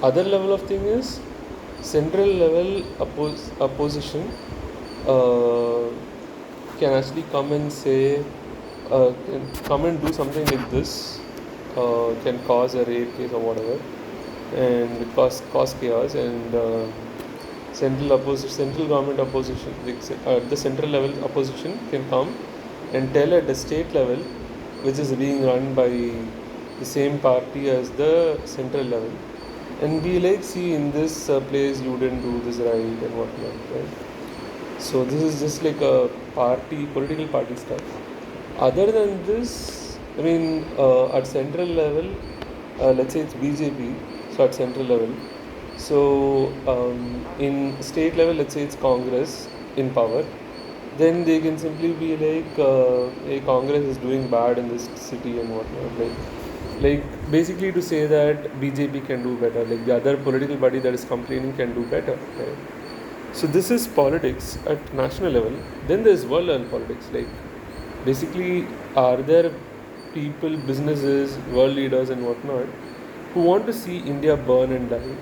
other level of thing is central level opposition uh, can actually come and say, can come and do something like this, can cause a rape case or whatever, and cause chaos, and central government opposition, like the central level opposition can come and tell at the state level, which is being run by the same party as the central level, and be like, see, in this place you didn't do this right and whatnot, right? So this is just like a political party stuff. Other than this, I mean, at central level, let's say it's BJP, so at central level. So in state level, let's say it's Congress in power, then they can simply be like, hey, Congress is doing bad in this city and whatnot. Like basically to say that BJP can do better, like the other political party that is complaining can do better, right? So this is politics at national level. Then there's world level politics. Like basically, are there people, businesses, world leaders, and whatnot who want to see India burn and die,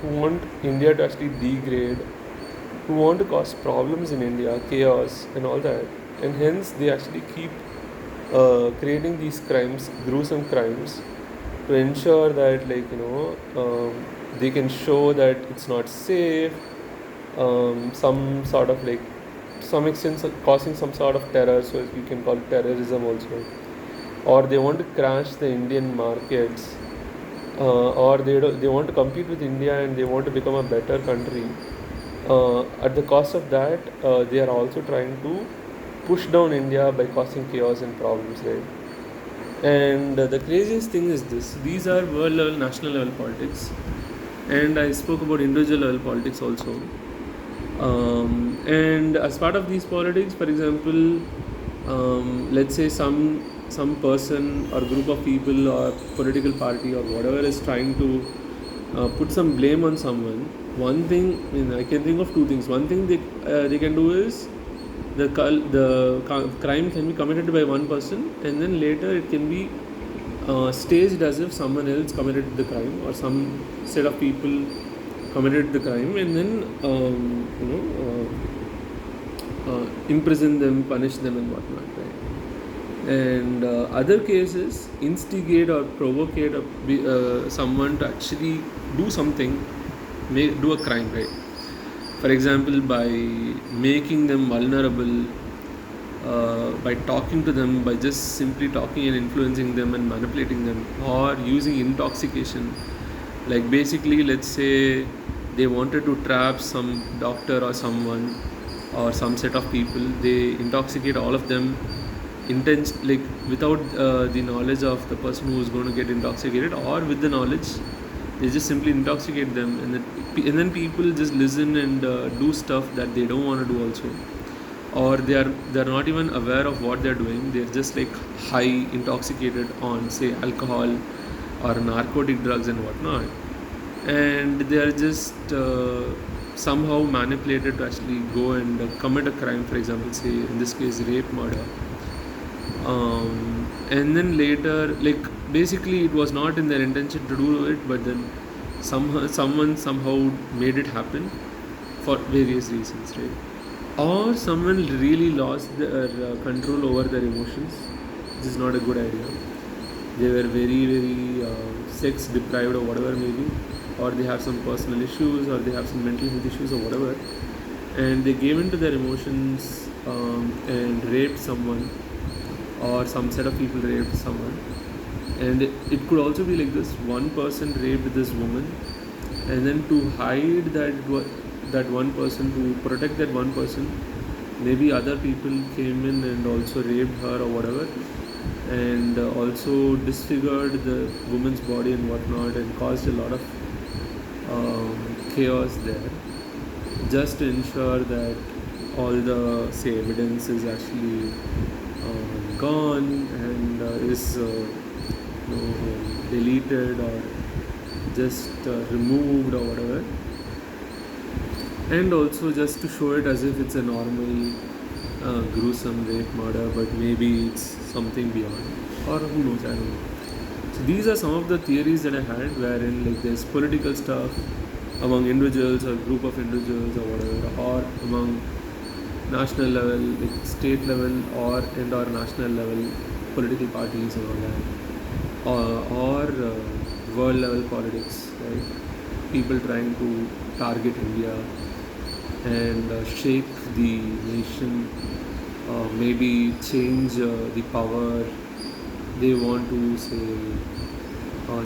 who want India to actually degrade, who want to cause problems in India, chaos and all that, and hence they actually keep creating these crimes, gruesome crimes, to ensure that, they can show that it's not safe, some sort of like, to some extent causing some sort of terror, so we can call it terrorism also, or they want to crash the Indian markets, or they want to compete with India and they want to become a better country. At the cost of that, they are also trying to push down India by causing chaos and problems, right? And the craziest thing is this: these are world level, national level politics, and I spoke about individual level politics also. And as part of these politics, for example, let's say some person or group of people or political party or whatever is trying to put some blame on someone. One thing, I can think of two things. One thing they can do is the crime can be committed by one person, and then later it can be staged as if someone else committed the crime, or some set of people committed the crime, and then imprison them, punish them, and whatnot, right? And other cases instigate or provocate someone to actually do something, do a crime, right? For example, by making them vulnerable, by talking to them, by just simply talking and influencing them and manipulating them, or using intoxication. Like basically, let's say they wanted to trap some doctor or someone or some set of people, they intoxicate all of them like without the knowledge of the person who is going to get intoxicated, or with the knowledge, they just simply intoxicate them, and then people just listen and do stuff that they don't want to do also, or they're not even aware of what they're doing. They're just like high, intoxicated on, say, alcohol or narcotic drugs and whatnot, and they are just somehow manipulated to actually go and commit a crime. For example, say in this case, rape, murder. And then later, like, basically it was not in their intention to do it, but then someone somehow made it happen for various reasons, right? Or someone really lost their control over their emotions, which is not a good idea. They were very, very sex deprived or whatever, maybe, or they have some personal issues, or they have some mental health issues or whatever, and they gave into their emotions, and raped someone, or some set of people raped someone. And it could also be like this: one person raped this woman, and then to hide that one person, to protect that one person, maybe other people came in and also raped her or whatever, and also disfigured the woman's body and whatnot, and caused a lot of chaos there, just to ensure that all the, say, evidence is actually gone, and is deleted or just removed or whatever, and also just to show it as if it's a normal gruesome rape, murder, but maybe it's something beyond, or who knows, I don't know. So these are some of the theories that I had, wherein like there's political stuff among individuals or group of individuals or whatever, or among national level, like state level, or national level political parties and all that, or world level politics, right? People trying to target India and shake the nation, maybe change the power. They want to say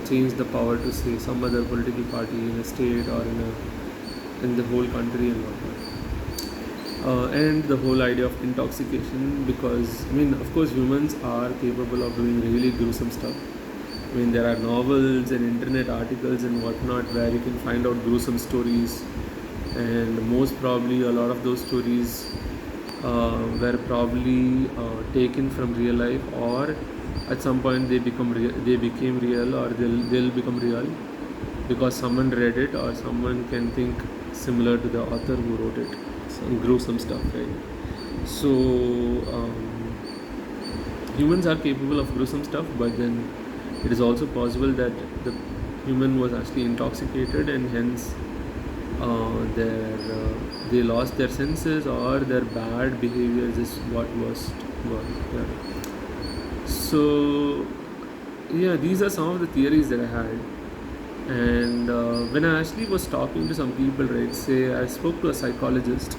change the power to, say, some other political party in a state or in the whole country and whatnot. And the whole idea of intoxication, because of course humans are capable of doing really gruesome stuff. There are novels and internet articles and whatnot where you can find out gruesome stories, and most probably a lot of those stories were probably taken from real life, or at some point they became real, or they'll become real because someone read it, or someone can think similar to the author who wrote it, some gruesome stuff, right? So humans are capable of gruesome stuff, but then it is also possible that the human was actually intoxicated, and hence they lost their senses, or their bad behavior is what was. Yeah. So yeah, these are some of the theories that I had. And when I actually was talking to some people, right, say I spoke to a psychologist,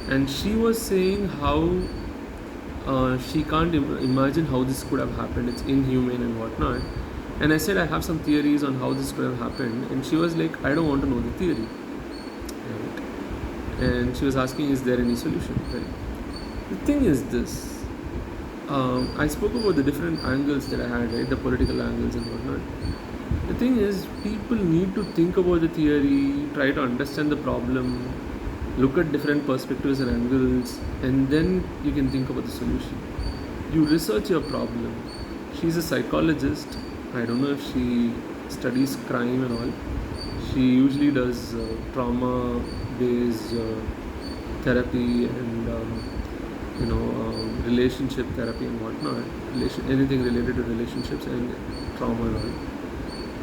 and she was saying how she can't imagine how this could have happened. It's inhumane and whatnot. And I said I have some theories on how this could have happened, and she was like, I don't want to know the theory. Right? And she was asking, is there any solution? Right? The thing is this. I spoke about the different angles that I had, right? The political angles and whatnot. The thing is, people need to think about the theory, try to understand the problem, look at different perspectives and angles, and then you can think about the solution. You research your problem. She's a psychologist. I don't know if she studies crime and all. She usually does trauma-based therapy and relationship therapy and whatnot. Anything related to relationships and trauma and all.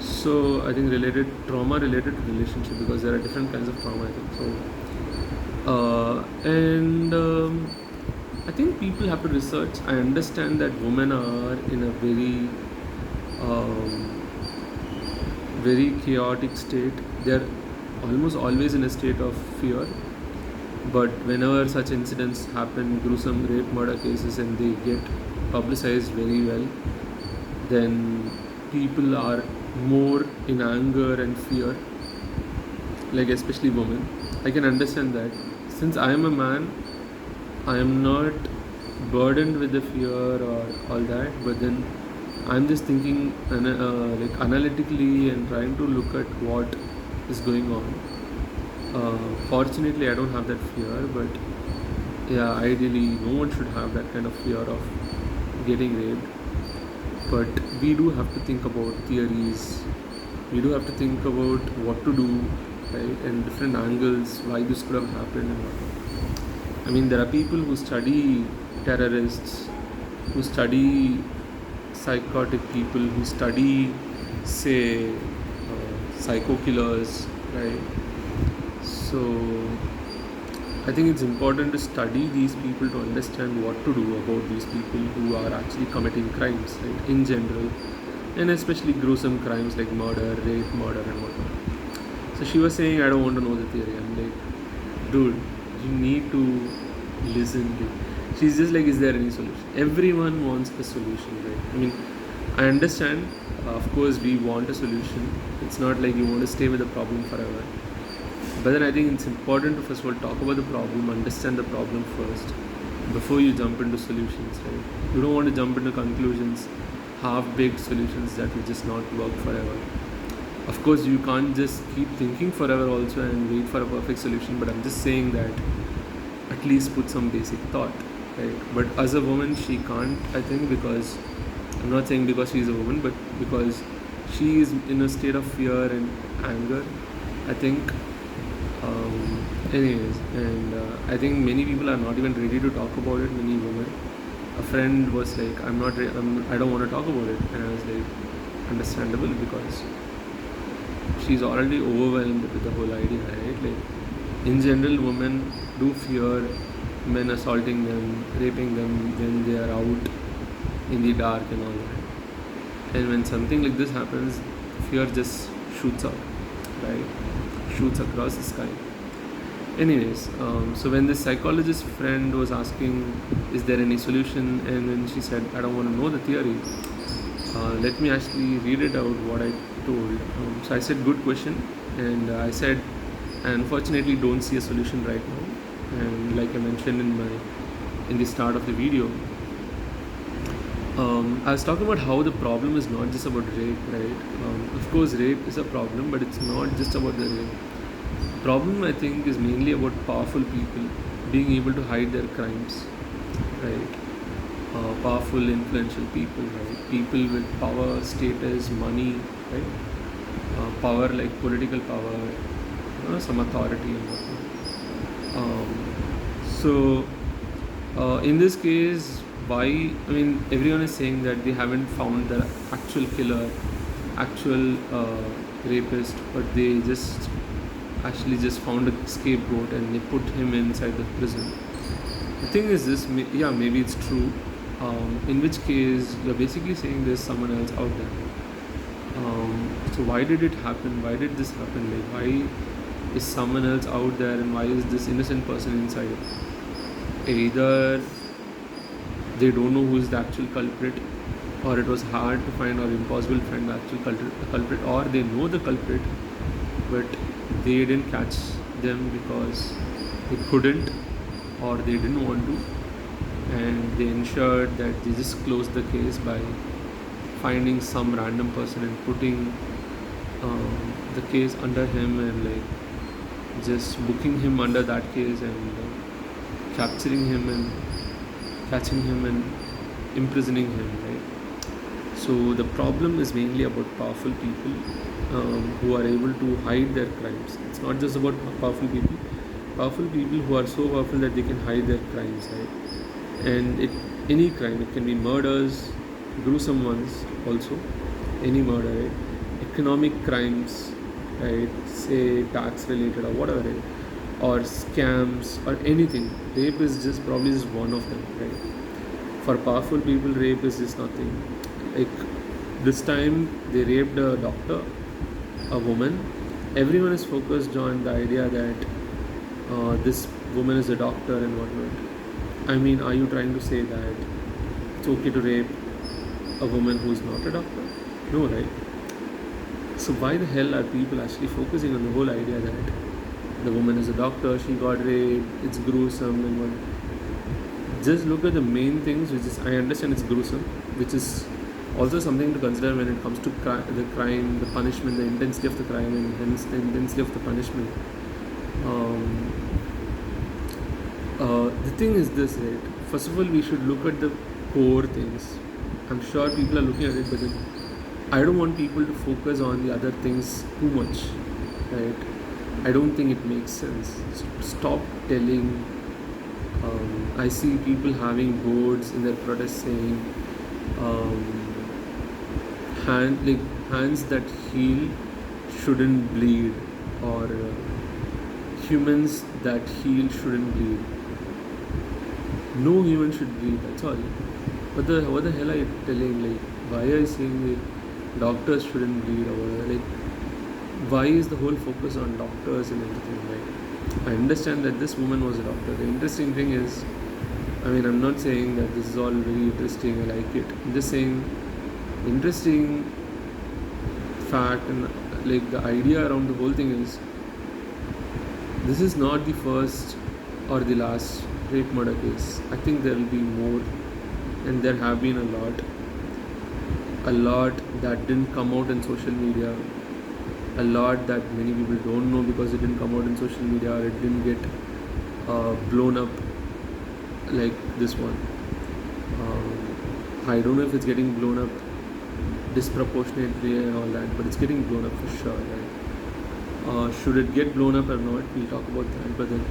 So I think trauma related to relationship, because there are different kinds of trauma, I think. So and I think people have to research. I understand that women are in a um, very chaotic state. They're almost always in a state of fear. But whenever such incidents happen, gruesome rape, murder cases, and they get publicized very well, then people are more in anger and fear, like especially women. I can understand that. Since I am a man, I am not burdened with the fear or all that, but then I'm just thinking like analytically and trying to look at what is going on. Fortunately, I don't have that fear, but yeah, ideally, no one should have that kind of fear of getting raped. But we do have to think about theories. We do have to think about what to do, right, and different angles, why this could have happened and what. I mean, there are people who study terrorists, who study psychotic people, who study, say, psycho killers, right? So I think it's important to study these people to understand what to do about these people who are actually committing crimes, right, in general, and especially gruesome crimes like murder, rape, murder, and whatnot. So she was saying, I don't want to know the theory. I'm like, dude, you need to listen. She's just like, is there any solution? Everyone wants a solution, right? I mean, I understand. Of course, we want a solution. It's not like you want to stay with the problem forever. But then I think it's important to first of all talk about the problem, understand the problem first, before you jump into solutions, right? You don't want to jump into conclusions, half-baked solutions that will just not work forever. Of course, you can't just keep thinking forever also and wait for a perfect solution, but I'm just saying that at least put some basic thought, right? But as a woman, she can't, I think, because I'm not saying because she's a woman, but because she is in a state of fear and anger, I think. Anyways, and I think many people are not even ready to talk about it. Many women. A friend was like, I don't want to talk about it," and I was like, "Understandable, because she's already overwhelmed with the whole idea, right? Like, in general, women do fear men assaulting them, raping them when they are out in the dark and all that. And when something like this happens, fear just shoots out, right? Shoots across the sky. Anyways, so when this psychologist friend was asking, is there any solution, and when she said, I don't want to know the theory, let me actually read it out what I told. So I said, good question, and I said, I unfortunately don't see a solution right now. And like I mentioned in the start of the video, I was talking about how the problem is not just about rape, right? Of course, rape is a problem, but it's not just about the rape. The problem, I think, is mainly about powerful people being able to hide their crimes, right? Powerful, influential people, right? People with power, status, money, right? Power like political power, some authority and whatnot. In this case, everyone is saying that they haven't found the actual killer, actual rapist, but they just actually just found a scapegoat and they put him inside the prison. The thing is this, yeah, maybe it's true. In which case, you're basically saying there's someone else out there. So why did it happen? Why did this happen? Like, why is someone else out there, and why is this innocent person inside? Either they don't know who is the actual culprit, or it was hard to find or impossible to find the actual culprit, or they know the culprit, but they didn't catch them because they couldn't or they didn't want to, and they ensured that they just closed the case by finding some random person and putting the case under him, and like just booking him under that case, and capturing him and catching him and imprisoning him, right? So the problem is mainly about powerful people who are able to hide their crimes. It's not just about powerful people. Powerful people who are so powerful that they can hide their crimes, right? And any crime, it can be murders, gruesome ones also, any murder, right? Economic crimes, right? Say tax related or whatever, right? Or scams or anything. Rape is just probably just one of them, right? For powerful people, rape is just nothing. Like this time, they raped a doctor, a woman. Everyone is focused on the idea that this woman is a doctor and whatnot. I mean, are you trying to say that it's okay to rape a woman who is not a doctor? No, right? So why the hell are people actually focusing on the whole idea that the woman is a doctor, she got raped, it's gruesome and what? Just look at the main things, which is, I understand it's gruesome, which is also something to consider when it comes to the crime, the punishment, the intensity of the crime, and hence the intensity of the punishment. The thing is this, right? First of all, we should look at the core things. I'm sure people are looking at it, but then I don't want people to focus on the other things too much, right? I don't think it makes sense. Stop telling. I see people having boards in their protest saying, hands that heal shouldn't bleed, or humans that heal shouldn't bleed. No human should bleed. That's all. What the hell are you telling? Like, why are you saying that doctors shouldn't bleed, or whatever? Like, why is the whole focus on doctors and everything? Like, I understand that this woman was a doctor. The interesting thing is, I mean, I'm not saying that this is all very interesting, I like it. I'm just saying, interesting fact and like the idea around the whole thing is, this is not the first or the last rape murder case. I think there will be more, and there have been a lot that didn't come out in social media, a lot that many people don't know because it didn't come out in social media, or it didn't get blown up like this one. I don't know if it's getting blown up disproportionately and all that, but it's getting blown up for sure, right? Should it get blown up or not, we'll talk about that. But then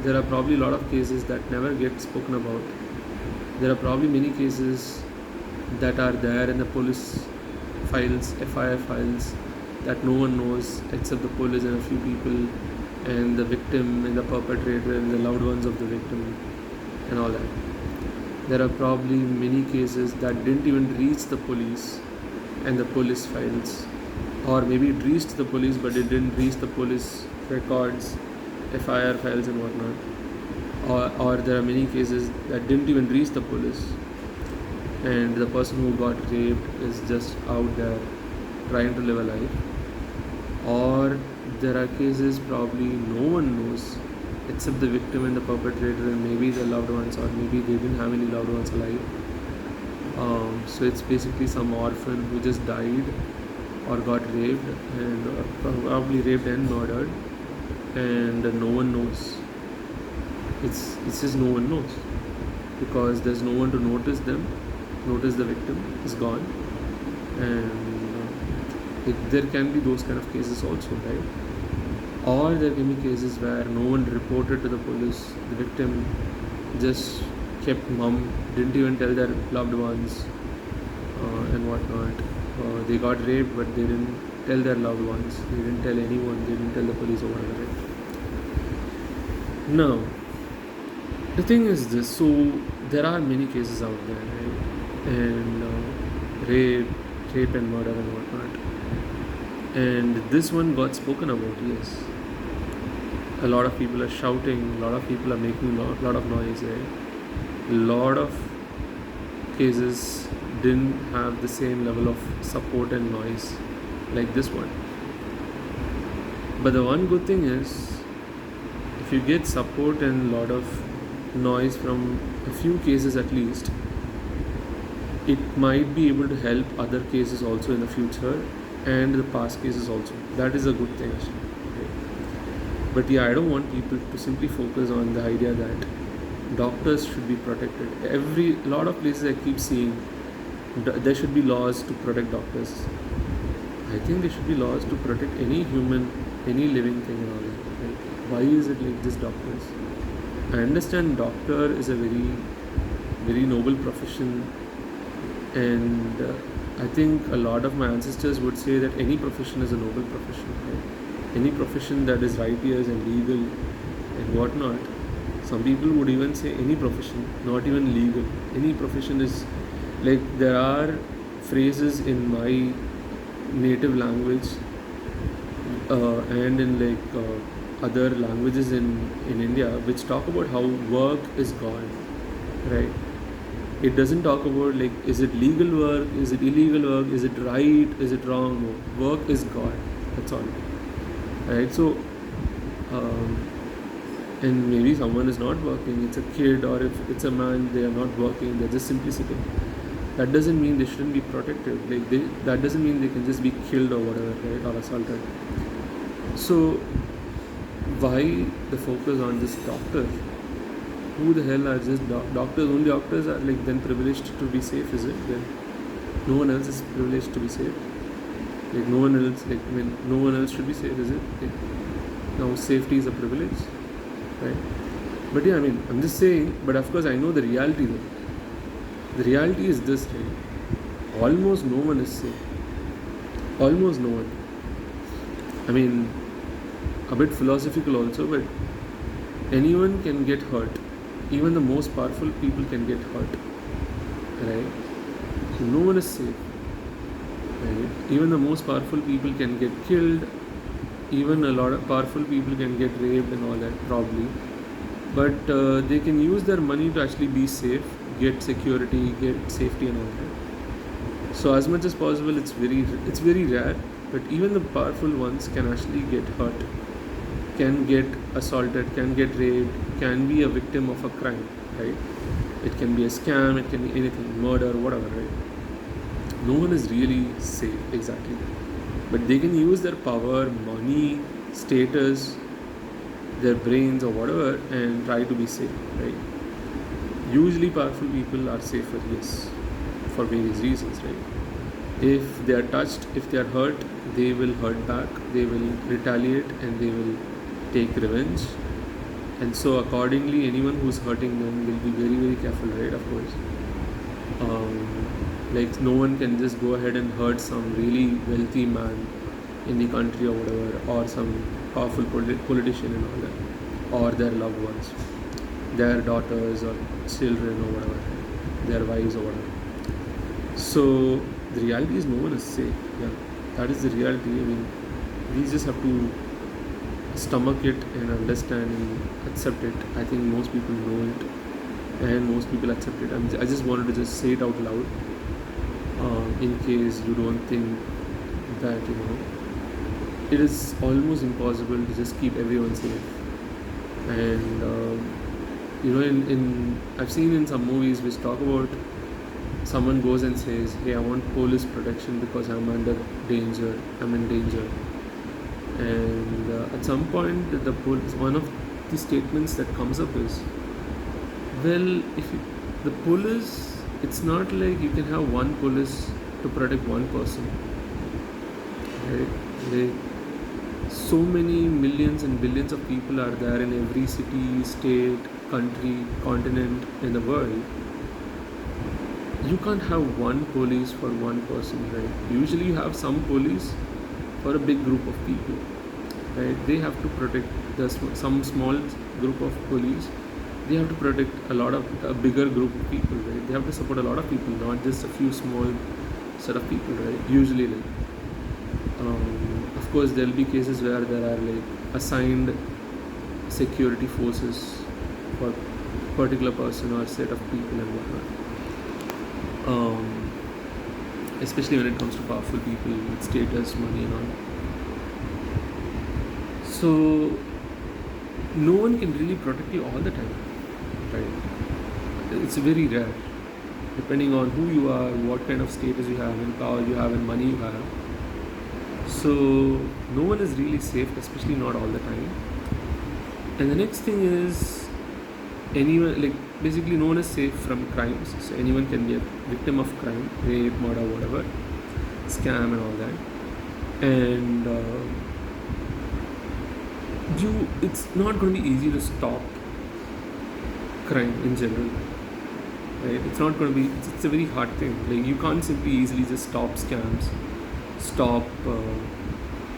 there are probably a lot of cases that never get spoken about. There are probably many cases that are there in the police files, FIR files, that no one knows except the police and a few people, and the victim and the perpetrator and the loved ones of the victim and all that. There are probably many cases that didn't even reach the police and the police files, or maybe it reached the police but it didn't reach the police records, FIR files and whatnot. Or there are many cases that didn't even reach the police, and the person who got raped is just out there trying to live a life. Or there are cases probably no one knows except the victim and the perpetrator and maybe the loved ones, or maybe they didn't have any loved ones alive. So it's basically some orphan who just died or got raped, and probably raped and murdered, and no one knows. It's just no one knows, because there's no one to notice them, notice the victim is gone. And there can be those kind of cases also, right? Or there can be cases where no one reported to the police, the victim just kept mum, didn't even tell their loved ones and whatnot. They got raped, but they didn't tell their loved ones. They didn't tell anyone. They didn't tell the police or whatever. Right? Now, the thing is this. So there are many cases out there, right? And rape and murder and whatnot. And this one got spoken about. Yes, a lot of people are shouting. A lot of people are making a lot of noise. Right? A lot of cases didn't have the same level of support and noise like this one. But the one good thing is, if you get support and a lot of noise from a few cases at least, it might be able to help other cases also in the future and the past cases also. That is a good thing actually. Right? But yeah, I don't want people to simply focus on the idea that doctors should be protected. A lot of places I keep seeing there should be laws to protect doctors. I think there should be laws to protect any human, any living thing and all that. Right? Why is it like this doctors? I understand doctor is a very, very noble profession, and I think a lot of my ancestors would say that any profession is a noble profession. Right? Any profession that is righteous and legal and whatnot. Some people would even say any profession, not even legal. Any profession is like, there are phrases in my native language and in other languages in India which talk about how work is God, right? It doesn't talk about like, is it legal work, is it illegal work, is it right, is it wrong? No, work is God. That's all, right? So and maybe someone is not working, it's a kid, or if it's a man, they are not working, they're just simply sitting. That doesn't mean they shouldn't be protected. That doesn't mean they can just be killed or whatever, right, or assaulted. So why the focus on this doctor? Who the hell are just doctors? Only doctors are like then privileged to be safe, is it? Then no one else is privileged to be safe. Like no one else, no one else should be safe, is it? Like, now safety is a privilege, right? But yeah, I'm just saying. But of course, I know the reality though. The reality is this, right? Almost no one is safe. Almost no one. A bit philosophical also, but anyone can get hurt. Even the most powerful people can get hurt, right? So no one is safe, right? Even the most powerful people can get killed. Even a lot of powerful people can get raped and all that, probably. But they can use their money to actually be safe, get security, get safety and all that. So as much as possible, it's very rare, but even the powerful ones can actually get hurt, can get assaulted, can get raped, can be a victim of a crime, right? It can be a scam, it can be anything, murder, whatever, right? No one is really safe, exactly. But they can use their power, money, status, their brains or whatever and try to be safe, right? Usually powerful people are safer, yes, for various reasons, right? If they are touched, if they are hurt, they will hurt back, they will retaliate and they will take revenge. And so accordingly, anyone who's hurting them will be very, very careful, right? Of course. Like no one can just go ahead and hurt some really wealthy man in the country or whatever, or some powerful politician and all that, or their loved ones, their daughters or children or whatever, their wives or whatever. So the reality is no one is safe. Yeah, that is the reality. We just have to stomach it and understand and accept it. I think most people know it and most people accept it. I just wanted to just say it out loud in case you don't think that it is almost impossible to just keep everyone safe. And in I've seen in some movies which talk about someone goes and says, hey, I want police protection because I'm in danger. And at some point one of the statements that comes up is, well, the police, it's not like you can have one police to protect one person, right? So many millions and billions of people are there in every city, state, country, continent in the world. You can't have one police for one person, right? Usually you have some police for a big group of people, right? They have to protect some small group of police. They have to protect a bigger group of people, right? They have to support a lot of people, not just a few small set of people, right? Usually, like, of course, there'll be cases where there are like assigned security forces for particular person or set of people and whatnot. Especially when it comes to powerful people with status, money, and all. So no one can really protect you all the time, right? It's very rare, depending on who you are, what kind of status you have, and power you have, and money you have. So no one is really safe, especially not all the time. And the next thing is, anyone, like, basically no one is safe from crimes. So anyone can get victim of crime, rape, murder, whatever, scam, and all that. And it's not going to be easy to stop crime in general, right? It's not going to be, it's a very hard thing. Like, you can't simply easily just stop scams, stop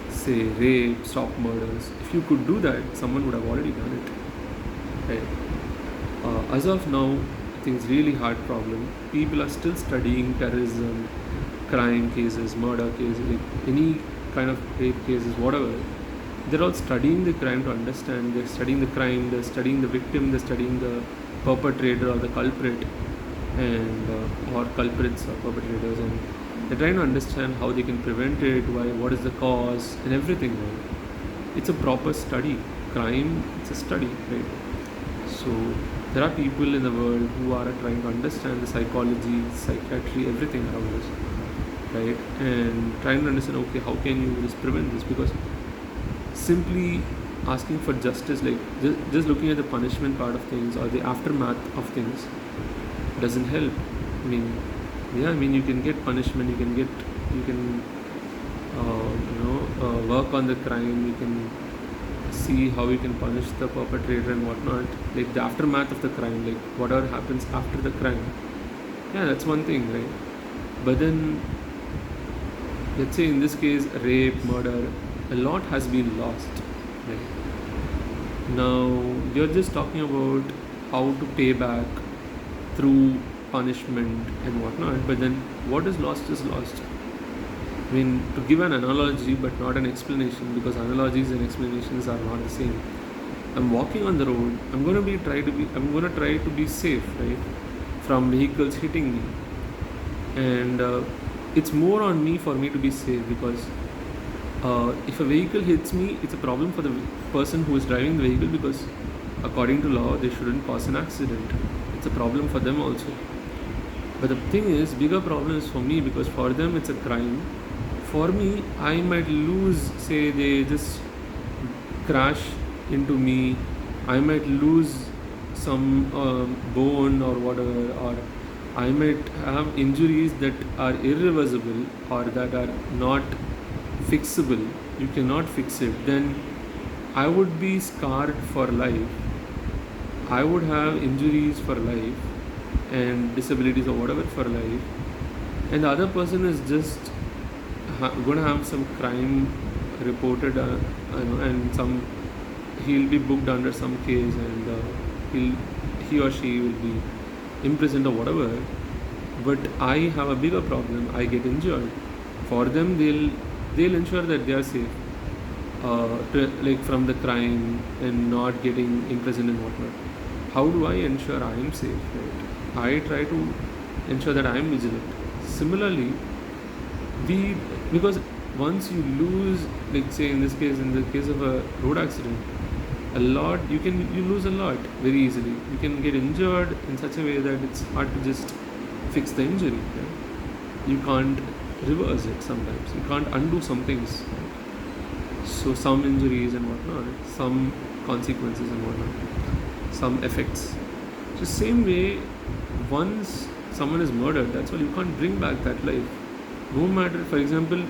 say rape, stop murders. If you could do that, someone would have already done it, right? As of now, I think it's really hard problem. People are still studying terrorism, crime cases, murder cases, like any kind of rape cases, whatever. They're all studying the crime to understand. They're studying the crime, they're studying the victim, they're studying the perpetrator or the culprit, and or culprits or perpetrators, and they're trying to understand how they can prevent it, why, what is the cause, and everything, right? It's a proper study. Crime, it's a study, right? So there are people in the world who are trying to understand the psychology, psychiatry, everything around us, right? And trying to understand, okay, how can you just prevent this? Because simply asking for justice, like just looking at the punishment part of things or the aftermath of things, doesn't help. I mean, you can get punishment, you can work on the crime, you can see how you can punish the perpetrator and whatnot, like the aftermath of the crime, like whatever happens after the crime. Yeah, that's one thing, right? But then, let's say in this case, rape, murder, a lot has been lost, right? Now you're just talking about how to pay back through punishment and whatnot, but then what is lost is lost. I mean, to give an analogy but not an explanation, because analogies and explanations are not the same. I'm walking on the road, I'm gonna try to be safe, right, from vehicles hitting me. And it's more on me for me to be safe, because if a vehicle hits me, it's a problem for the person who is driving the vehicle, because according to law they shouldn't cause an accident. It's a problem for them also. But the thing is, bigger problem is for me, because for them it's a crime. For me, I might lose, say they just crash into me, I might lose some bone or whatever, or I might have injuries that are irreversible or that are not fixable. You cannot fix it. Then I would be scarred for life. I would have injuries for life and disabilities or whatever for life, and the other person is just going to have some crime reported, and he'll be booked under some case, and he or she will be imprisoned or whatever. But I have a bigger problem. I get injured. For them, they'll ensure that they are safe, like from the crime and not getting imprisoned and whatnot. How do I ensure I am safe? Right? I try to ensure that I am vigilant. Similarly, because once you lose, like say in the case of a road accident, you lose a lot very easily. You can get injured in such a way that it's hard to just fix the injury. Right? You can't reverse it sometimes. You can't undo some things. Right? So some injuries and whatnot, some consequences and whatnot, some effects. So same way, once someone is murdered, that's all. You can't bring back that life. No matter, for example,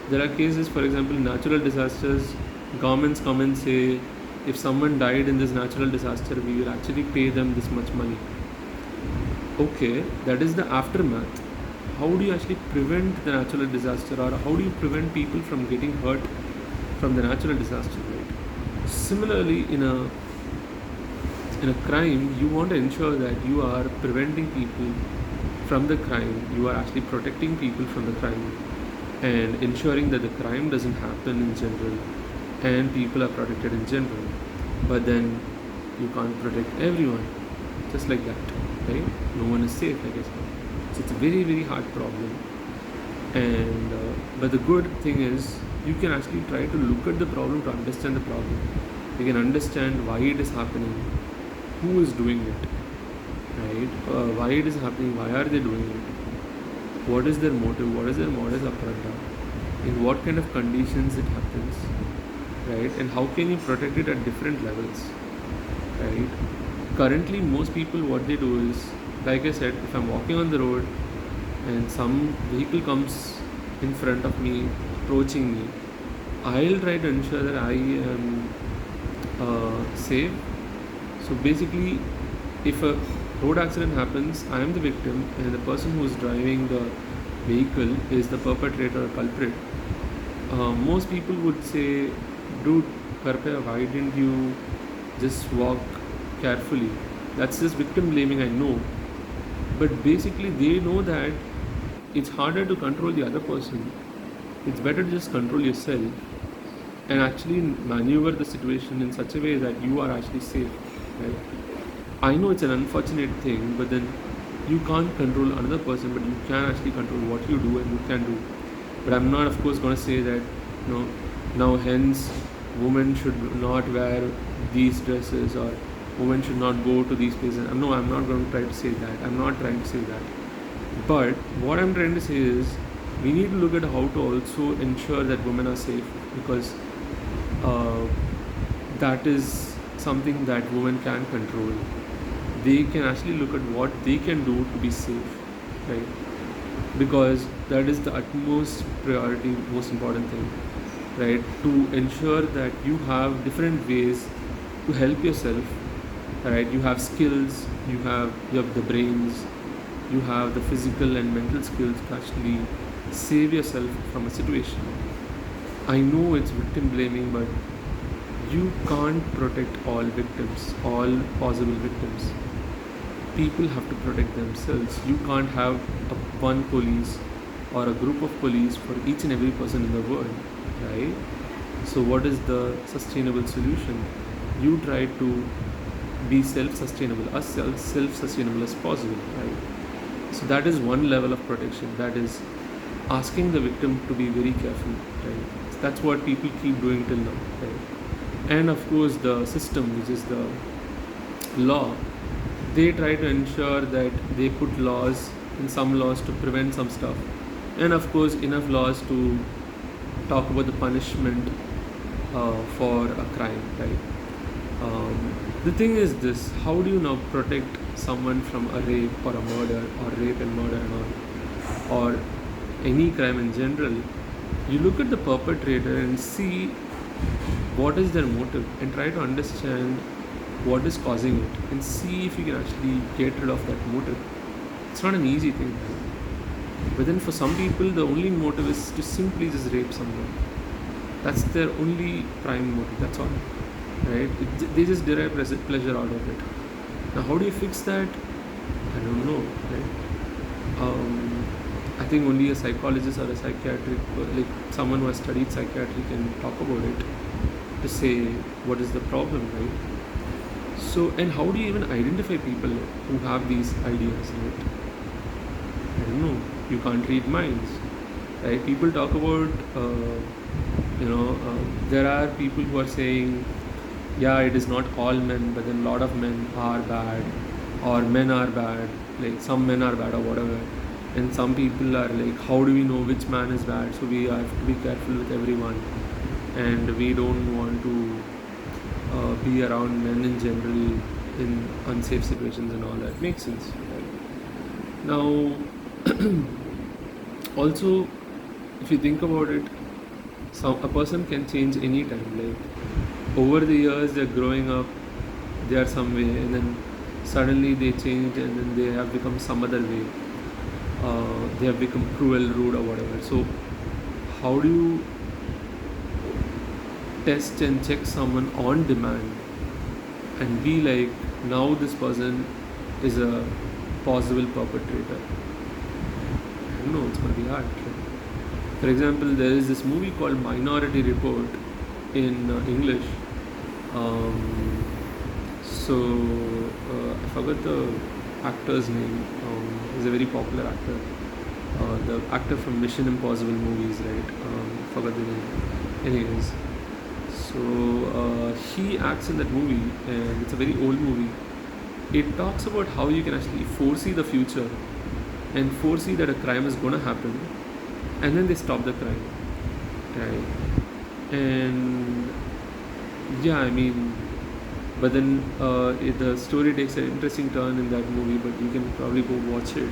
there are cases, for example, natural disasters, governments come and say, if someone died in this natural disaster, we will actually pay them this much money. Okay, that is the aftermath. how do you actually prevent the natural disaster, or how do you prevent people from getting hurt from the natural disaster, right? Similarly, in a crime, you want to ensure that you are preventing people from the crime, you are actually protecting people from the crime, and ensuring that the crime doesn't happen in general and people are protected in general. But then you can't protect everyone just like that, right? No one is safe, I guess. So it's a very, very hard problem. And but the good thing is, you can actually try to look at the problem to understand the problem. You can understand why it is happening, who is doing it, right? Why it is happening, why are they doing it, what is their motive, what is their modus operandi, in what kind of conditions it happens, right? And how can you protect it at different levels, right? Currently, most people, what they do is, like I said, if I'm walking on the road and some vehicle comes in front of me, approaching me, I'll try to ensure that I am safe. So basically, if a road accident happens, I am the victim, and the person who is driving the vehicle is the perpetrator or culprit. Most people would say, dude, Karpya, why didn't you just walk carefully? That's just victim blaming, I know. But basically, they know that it's harder to control the other person. It's better to just control yourself and actually maneuver the situation in such a way that you are actually safe, right? I know it's an unfortunate thing, but then you can't control another person, but you can actually control what you do and you can do. But I'm not, of course, going to say that, now hence women should not wear these dresses, or women should not go to these places. No, I'm not going to try to say that. I'm not trying to say that. But what I'm trying to say is, we need to look at how to also ensure that women are safe, because uh, that is something that women can control. They can actually look at what they can do to be safe, right? Because that is the utmost priority, most important thing, right? To ensure that you have different ways to help yourself, right? You have skills, you have the brains, you have the physical and mental skills to actually save yourself from a situation. I know it's victim blaming, but you can't protect all victims, all possible victims. People have to protect themselves. You can't have one police or a group of police for each and every person in the world, right? So what is the sustainable solution? You try to be self-sustainable, as self-sustainable as possible, right? So that is one level of protection. That is asking the victim to be very careful, right? So that's what people keep doing till now, right? And of course, the system, which is the law, they try to ensure that they put laws, in some laws, to prevent some stuff, and of course enough laws to talk about the punishment for a crime, right? The thing is this: how do you now protect someone from a rape or a murder, or rape and murder and all, or any crime in general? You look at the perpetrator and see what is their motive, and try to understand what is causing it, and see if you can actually get rid of that motive. It's not an easy thing, but then for some people, the only motive is to simply just rape someone. That's their only prime motive. That's all, right? They just derive pleasure out of it. Now, how do you fix that? I don't know, right? I think only a psychologist or a psychiatric, like someone who has studied psychiatry, can talk about it to say what is the problem, right? So, and how do you even identify people who have these ideas, right? I don't know. You can't read minds, right? People talk about, there are people who are saying, yeah, it is not all men, but then a lot of men are bad, or men are bad, like some men are bad or whatever. And some people are like, how do we know which man is bad? So we have to be careful with everyone, and we don't want to be around men in general in unsafe situations and all that. Makes sense, right? Now, also, if you think about it, a person can change anytime. Like over the years, they're growing up, they are some way, and then suddenly they change, and then they have become some other way. they have become cruel, rude, or whatever. So how do you test and check someone on demand and be like, now this person is a possible perpetrator? I don't know, it's going to be hard. For example, there is this movie called Minority Report in English. Um, I forgot the actor's name. He's a very popular actor. The actor from Mission Impossible movies, right? Forgot the name. Anyways, he acts in that movie, and it's a very old movie. It talks about how you can actually foresee the future and foresee that a crime is going to happen, and then they stop the crime, right? And yeah, I mean, but then the story takes an interesting turn in that movie, but you can probably go watch it.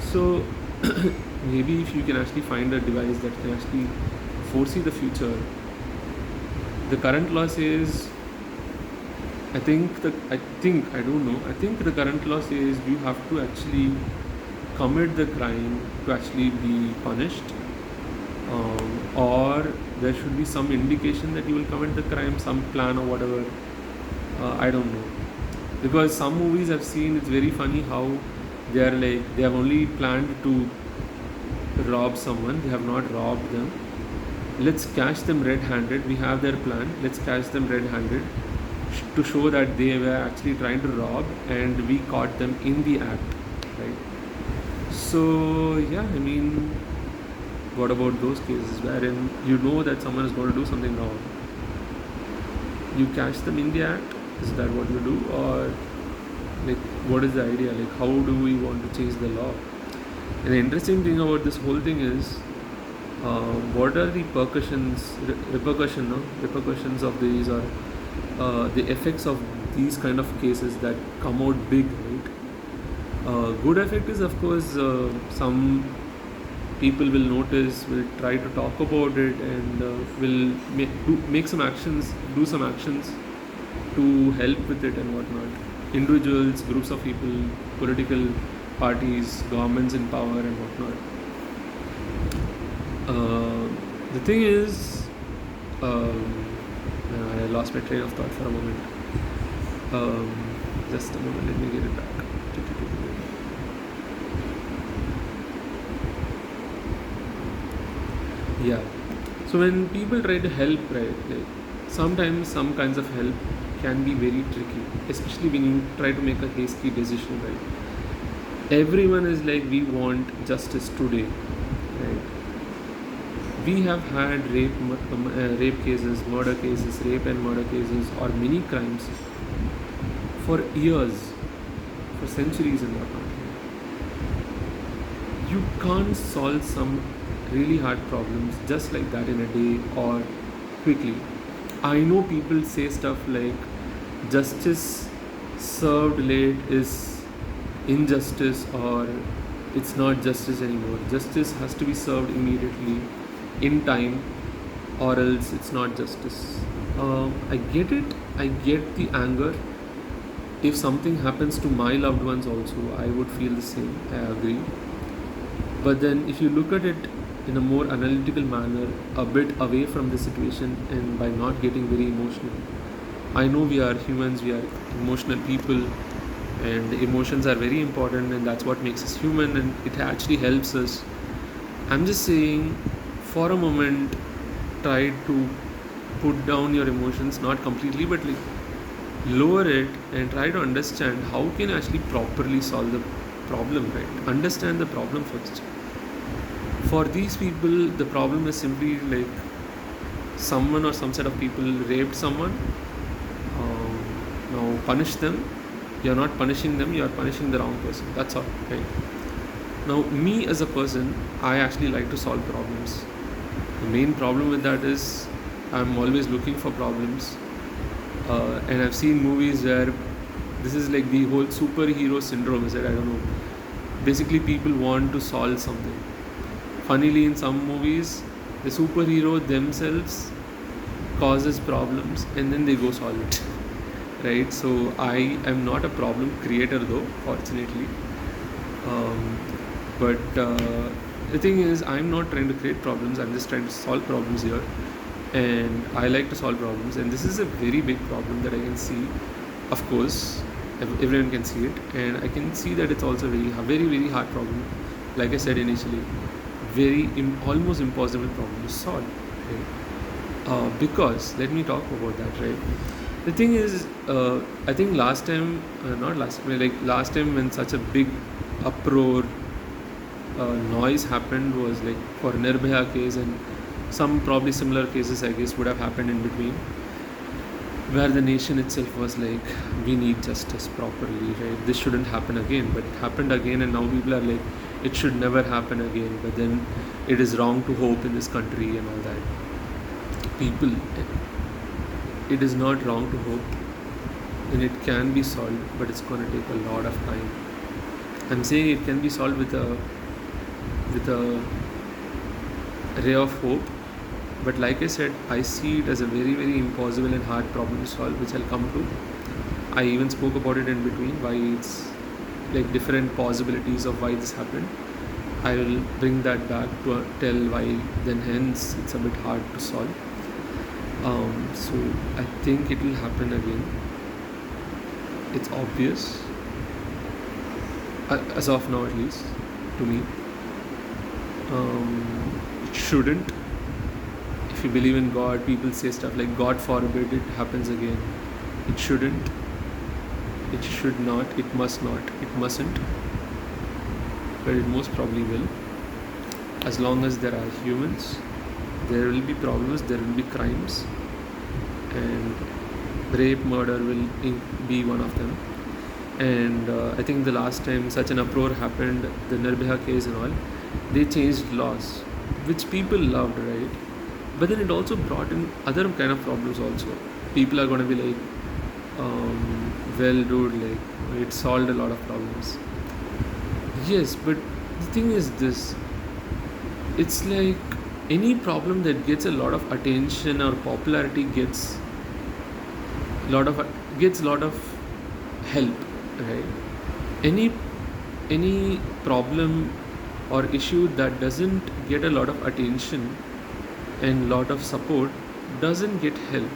So maybe if you can actually find a device that can actually foresee the future. The current law says, I think the current law says you have to actually commit the crime to actually be punished, or there should be some indication that you will commit the crime, some plan or whatever. I don't know, because some movies I've seen, it's very funny how they are like, they have only planned to rob someone, they have not robbed them. Let's catch them red-handed. We have their plan. Let's catch them red-handed to show that they were actually trying to rob, and we caught them in the act, right? So yeah, I mean, what about those cases wherein you know that someone is going to do something wrong? You catch them in the act. Is that what you do, or like what is the idea? Like, how do we want to change the law? And the interesting thing about this whole thing is, what are the repercussions of these, or the effects of these kind of cases that come out big, right? Good effect is, of course, some people will notice, will try to talk about it, and will make some actions, do some actions to help with it and whatnot. Individuals, groups of people, political parties, governments in power and whatnot. The thing is, I lost my train of thought for a moment. Just a moment, let me get it back. Yeah. So when people try to help, right, like sometimes some kinds of help can be very tricky, especially when you try to make a hasty decision, right? Everyone is like, we want justice today, right? We have had rape cases, murder cases, rape and murder cases, or many crimes for years, for centuries and whatnot. You can't solve some really hard problems just like that in a day or quickly. I know people say stuff like, justice served late is injustice, or it's not justice anymore. Justice has to be served immediately, in time, or else it's not justice. I get it. I get the anger. If something happens to my loved ones also, I would feel the same. I agree. But then if you look at it in a more analytical manner, a bit away from the situation, and by not getting very emotional. I know we are humans, we are emotional people, and emotions are very important, and that's what makes us human, and it actually helps us. I'm just saying, for a moment, try to put down your emotions, not completely, but like lower it, and try to understand how can I actually properly solve the problem, right? Understand the problem first. For these people, the problem is simply like someone or some set of people raped someone. Now punish them. You're not punishing them, you're punishing the wrong person. That's all, right? Now, me as a person, I actually like to solve problems. The main problem with that is I'm always looking for problems. And I've seen movies where this is like the whole superhero syndrome, is it? I don't know. Basically, people want to solve something. Funnily, in some movies, the superhero themselves causes problems and then they go solve it. Right? So I am not a problem creator though, fortunately. But the thing is, I'm not trying to create problems, I'm just trying to solve problems here. And I like to solve problems, and this is a very big problem that I can see. Of course, everyone can see it, and I can see that it's also very hard problem. Like I said initially, almost impossible problem to solve. Right? Because let me talk about that. Right, the thing is, I think last time, not last time, like last time when such a big uproar, noise happened was like for Nirbhaya case, and some probably similar cases I guess would have happened in between, where the nation itself was like, we need justice properly, right? This shouldn't happen again, but it happened again, and now people are like, it should never happen again. But then it is wrong to hope in this country and all that. People, it is not wrong to hope, and it can be solved, but it's going to take a lot of time. I'm saying it can be solved with a ray of hope, but like I said, I see it as a very impossible and hard problem to solve, which I'll come to. I even spoke about it in between, why it's like different possibilities of why this happened. I will bring that back to tell why then hence it's a bit hard to solve. So I think it will happen again. It's obvious, as of now at least, to me. It shouldn't. If you believe in God, people say stuff like, God forbid it happens again. It shouldn't. It should not. It must not. It mustn't. But it most probably will. As long as there are humans, there will be problems, there will be crimes, and rape, murder will be one of them. And I think the last time such an uproar happened, the Nirbhaya case and all, they changed laws, which people loved, right? But then it also brought in other kind of problems also. People are going to be like, well, dude, like, it solved a lot of problems. Yes, but the thing is this, it's like any problem that gets a lot of attention or popularity gets lot of help, right? Any problem or issue that doesn't get a lot of attention and lot of support doesn't get help,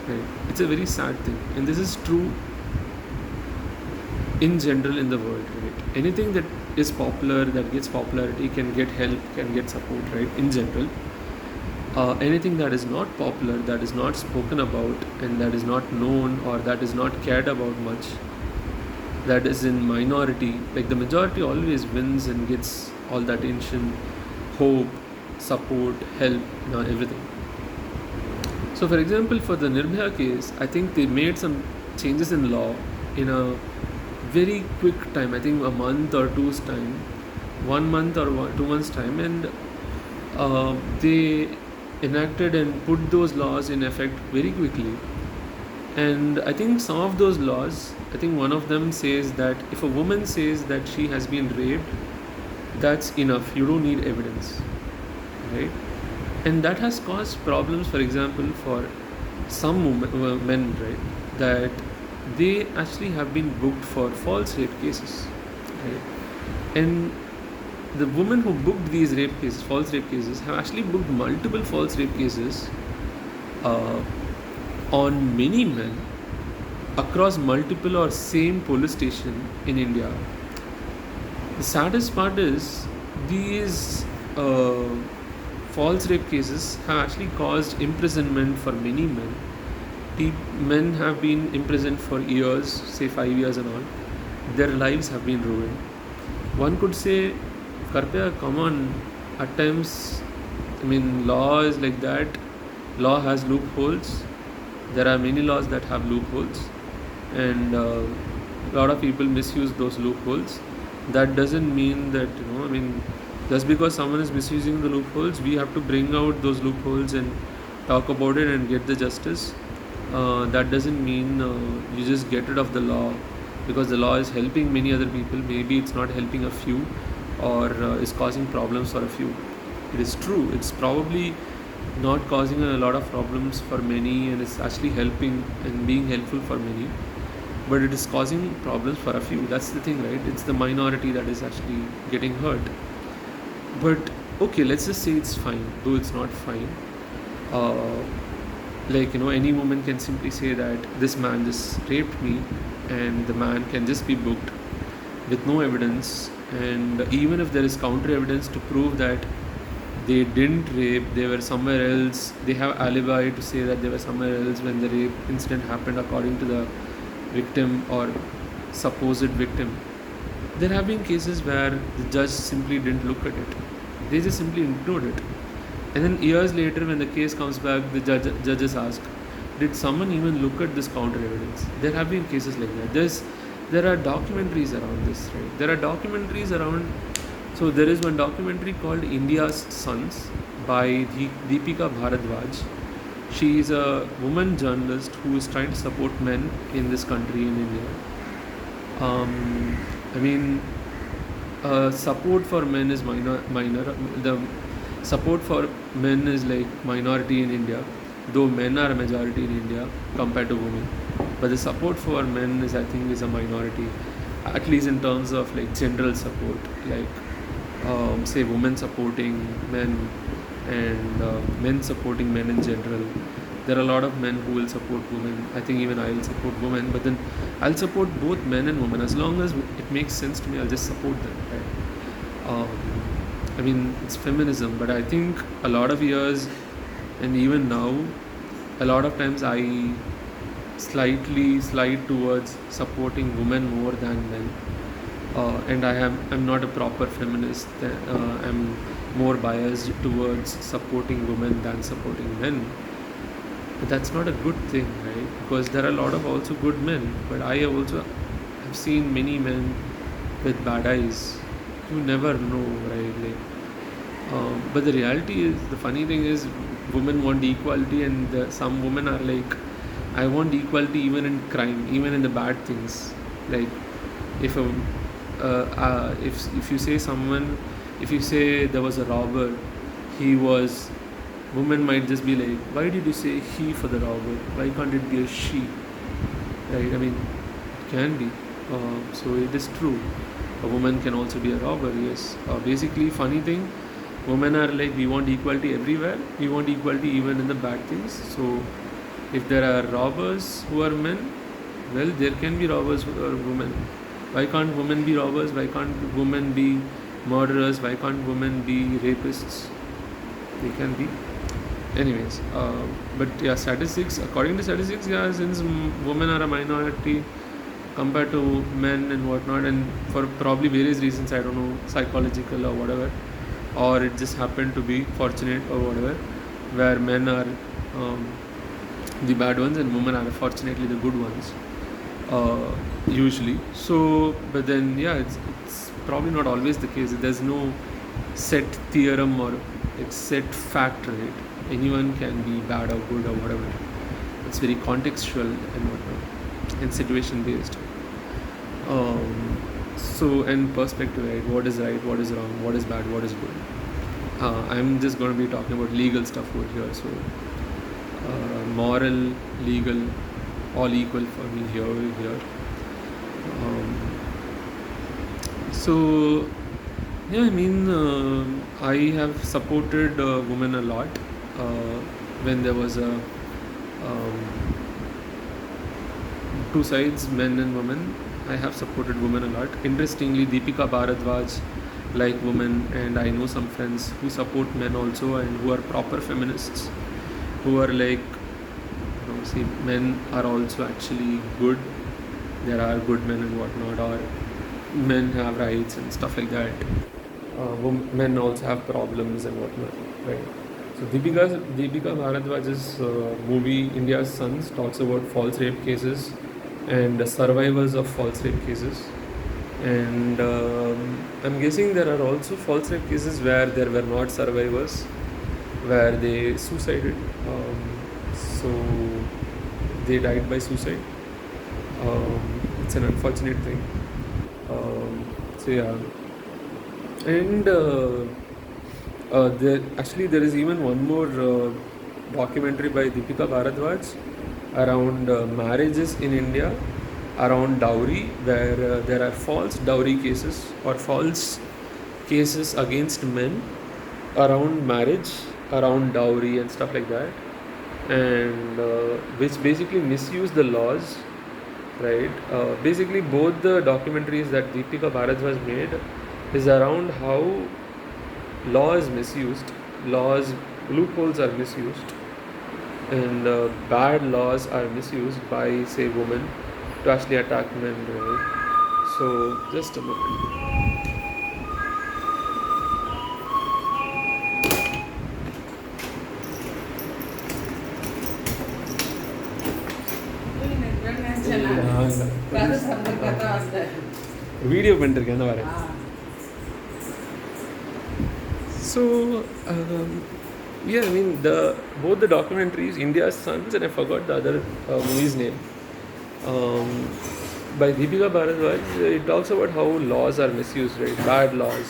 right? It's a very sad thing, and this is true in general in the world, right? Anything that is popular, that gets popularity, can get help, can get support, right? In general, anything that is not popular, that is not spoken about, and that is not known, or that is not cared about much, that is in minority, like the majority always wins and gets all the attention, hope, support, help, everything. So for example, for the Nirbhaya case, I think they made some changes in law in a very quick time. I think a month or two's time, 1 month or 2 months time, and they enacted and put those laws in effect very quickly. And I think some of those laws, I think one of them says that if a woman says that she has been raped, that's enough. You don't need evidence, right? And that has caused problems, for example, for some men, right? That they actually have been booked for false rape cases, right? And the women who booked these false rape cases, have actually booked multiple false rape cases on many men across multiple or same police station in India. The saddest part is these false rape cases have actually caused imprisonment for many men. Men have been imprisoned for years, say 5 years and all. Their lives have been ruined. One could say, Karpya, come on, at times, I mean, law is like that. Law has loopholes. There are many laws that have loopholes, and a lot of people misuse those loopholes. That doesn't mean that, just because someone is misusing the loopholes, we have to bring out those loopholes and talk about it and get the justice. That doesn't mean you just get rid of the law because the law is helping many other people. Maybe it's not helping a few, or is causing problems for a few. It is true, it's probably not causing a lot of problems for many, and it's actually helping and being helpful for many, but it is causing problems for a few. That's the thing, right? It's the minority that is actually getting hurt. But okay, let's just say it's fine, though it's not fine. Uh, any woman can simply say that this man just raped me, and the man can just be booked with no evidence. And even if there is counter evidence to prove that they didn't rape, they were somewhere else, they have alibi to say that they were somewhere else when the rape incident happened, according to the victim or supposed victim. There have been cases where the judge simply didn't look at it, they just simply ignored it. And then years later, when the case comes back, the judges ask, did someone even look at this counter evidence? There have been cases like that. There are documentaries around this, right? There are documentaries around. So there is one documentary called India's Sons by Deepika Bharadwaj. She is a woman journalist who is trying to support men in this country, in India. I mean, support for men is minor. The support for men is like minority in India, though men are a majority in India compared to women. But the support for men is, I think, is a minority, at least in terms of like general support, like say women supporting men, and men supporting men in general. There are a lot of men who will support women. I think even I will support women, but then I'll support both men and women as long as it makes sense to me. I'll just support them, right? I mean, it's feminism, but I think a lot of years, and even now, a lot of times I slightly slide towards supporting women more than men. And I'm not a proper feminist. I'm more biased towards supporting women than supporting men. But that's not a good thing, right? Because there are a lot of also good men, but I also have seen many men with bad eyes. You never know, right? But the reality is, the funny thing is, women want equality, and some women are like, I want equality even in crime, even in the bad things. Like, if a if you say someone, if you say there was a robber, he was, women might just be like, why did you say he for the robber? Why can't it be a she? Right? I mean, it can be. So it is true. A woman can also be a robber. Yes. Basically, funny thing, women are like, we want equality everywhere. We want equality even in the bad things. So if there are robbers who are men, well, there can be robbers who are women. Why can't women be robbers? Why can't women be murderers? Why can't women be rapists? They can be. Anyways, but yeah, statistics, according to statistics, yeah, since women are a minority compared to men and whatnot, and for probably various reasons, I don't know, psychological or whatever, or it just happened to be fortunate or whatever, where men are the bad ones and women are fortunately the good ones, usually. So, but then yeah, it's probably not always the case. There's no set theorem or set fact, right? Anyone can be bad or good or whatever. It's very contextual and whatnot, and situation based. So, and perspective, right? What is right, what is wrong, what is bad, what is good. I'm just going to be talking about legal stuff over here. So, moral, legal, all equal for me here. So, yeah, I mean, I have supported women a lot when there was a two sides, men and women. I have supported women a lot. Interestingly, Deepika Bharadwaj like women, and I know some friends who support men also and who are proper feminists, who are like, see, men are also actually good. There are good men and whatnot, or men have rights and stuff like that. Men also have problems and whatnot, right? So Deepika Bharadwaj's movie India's Sons talks about false rape cases and survivors of false rape cases. And I'm guessing there are also false rape cases where there were not survivors, where they suicided. So they died by suicide. It's an unfortunate thing. So yeah, and there is even one more documentary by Deepika Bharadwaj around marriages in India, around dowry, where there are false dowry cases or false cases against men around marriage, around dowry and stuff like that, and which basically misuse the laws, right? Basically, both the documentaries that Deepika Bharadwaj made is around how law is misused, laws loopholes are misused, and bad laws are misused by, say, women to actually attack men, right? So, just a moment. Video பண்ணிருக்கேன் என்ன வரேன். So, yeah, I mean, both the documentaries, India's Sons, and I forgot the other movie's name, um, by Deepika Bharadwaj, it talks about how laws are misused, right? Bad laws,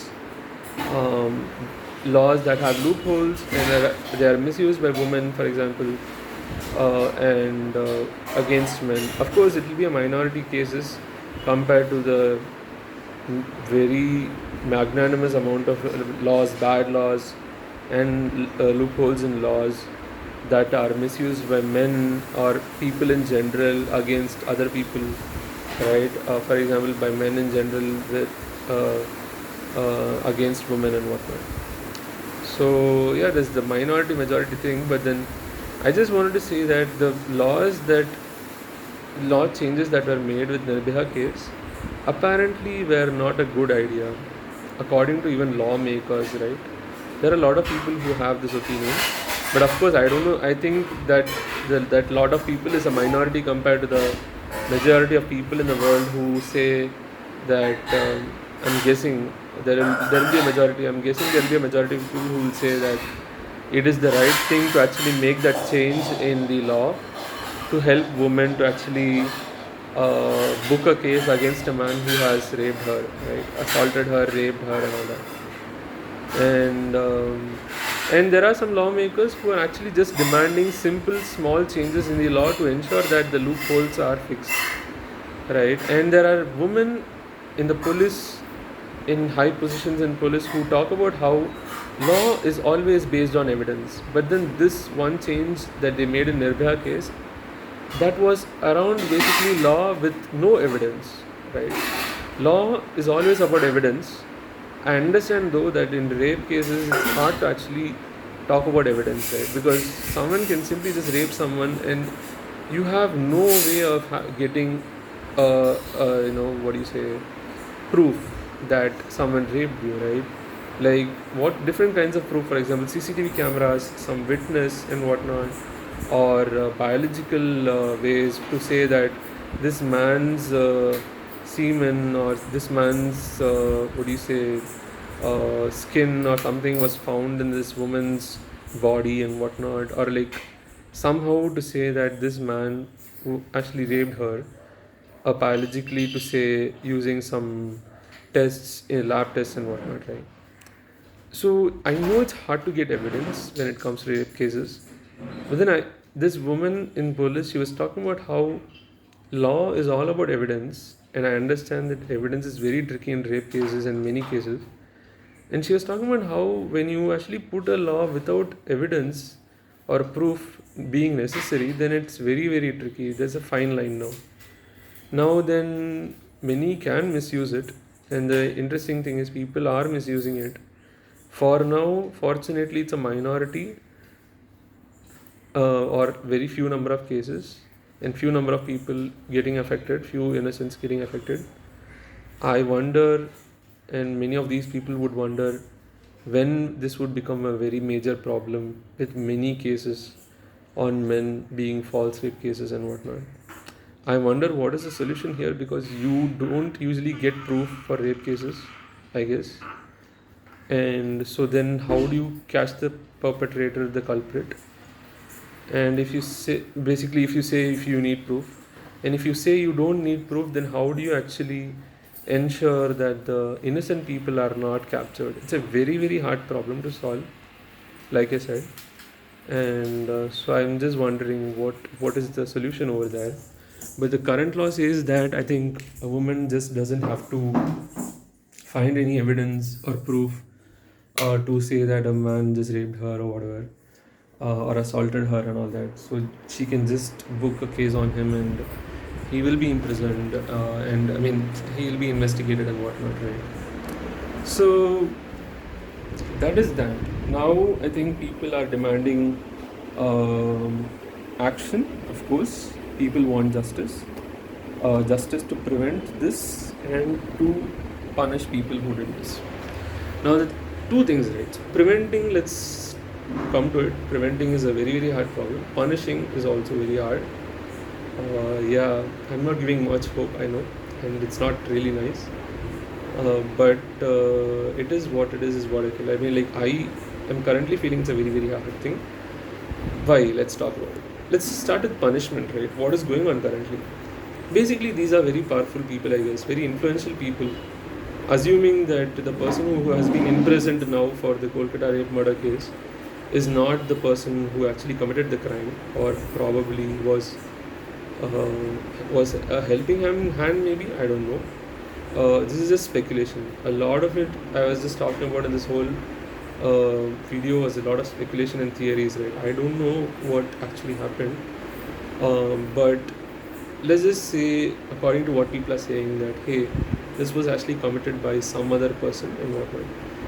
um, laws that have loopholes, and they are misused by women, for example, and against men. Of course, it will be a minority cases compared to the very magnanimous amount of laws, bad laws, and loopholes in laws that are misused by men or people in general against other people, right? For example, by men in general with, against women and whatnot. So yeah, there's the minority majority thing, but then I just wanted to say that the law changes that were made with Nirbhaya case apparently were not a good idea, according to even lawmakers, right? There are a lot of people who have this opinion, but of course, I don't know. I think that that lot of people is a minority compared to the majority of people in the world who say that. I'm guessing there will be a majority. I'm guessing there will be a majority of people who will say that it is the right thing to actually make that change in the law to help women to actually book a case against a man who has raped her, right? Assaulted her, raped her, and all that. And there are some lawmakers who are actually just demanding simple, small changes in the law to ensure that the loopholes are fixed, right? And there are women in the police, in high positions in police, who talk about how law is always based on evidence. But then this one change that they made in Nirbhaya case, that was around basically law with no evidence, right? Law is always about evidence. I understand though that in rape cases it's hard to actually talk about evidence, right? Because someone can simply just rape someone and you have no way of getting, what do you say, proof that someone raped you, right? Like what different kinds of proof, for example, CCTV cameras, some witness and whatnot, or biological ways to say that this man's semen or this man's what do you say skin or something was found in this woman's body and whatnot, or like somehow to say that this man who actually raped her, biologically to say using some tests, lab tests and whatnot, right? So I know it's hard to get evidence when it comes to rape cases, but then this woman in police, she was talking about how law is all about evidence, and I understand that evidence is very tricky in rape cases and many cases. And she was talking about how when you actually put a law without evidence or proof being necessary, then it's very very tricky. There's a fine line now. Now then, many can misuse it, and the interesting thing is people are misusing it. For now, fortunately, it's a minority or very few number of cases and few number of people getting affected, few innocents getting affected. I wonder, and many of these people would wonder, when this would become a very major problem with many cases on men being false rape cases and whatnot. I wonder what is the solution here, because you don't usually get proof for rape cases, I guess. And so then how do you catch the perpetrator, the culprit? And if you say, basically, if you say if you need proof, and if you say you don't need proof, then how do you actually ensure that the innocent people are not captured? It's a very very hard problem to solve, like I said. And so I'm just wondering what is the solution over there. But the current law says that I think a woman just doesn't have to find any evidence or proof to say that a man just raped her or whatever, or assaulted her and all that. So she can just book a case on him and he will be imprisoned, and I mean, he'll be investigated and whatnot, right? So that is that. Now I think people are demanding action, of course. People want justice. Justice to prevent this and to punish people who did this. Now, the two things, right? Preventing, let's come to it. Preventing is a very, very hard problem. Punishing is also very hard. Yeah, I'm not giving much hope, I know, and it's not really nice. But it is what it is what I feel. I mean, like, I am currently feeling it's a very, very hard thing. Why? Let's talk about it. Let's start with punishment, right? What is going on currently? Basically, these are very powerful people, I guess, very influential people. Assuming that the person who has been imprisoned now for the Kolkata rape murder case is not the person who actually committed the crime, or probably was a helping hand, maybe, I don't know. This is just speculation. A lot of it I was just talking about in this whole video was a lot of speculation and theories, right? I don't know what actually happened, but let's just say, according to what people are saying, that hey, this was actually committed by some other person and whatnot.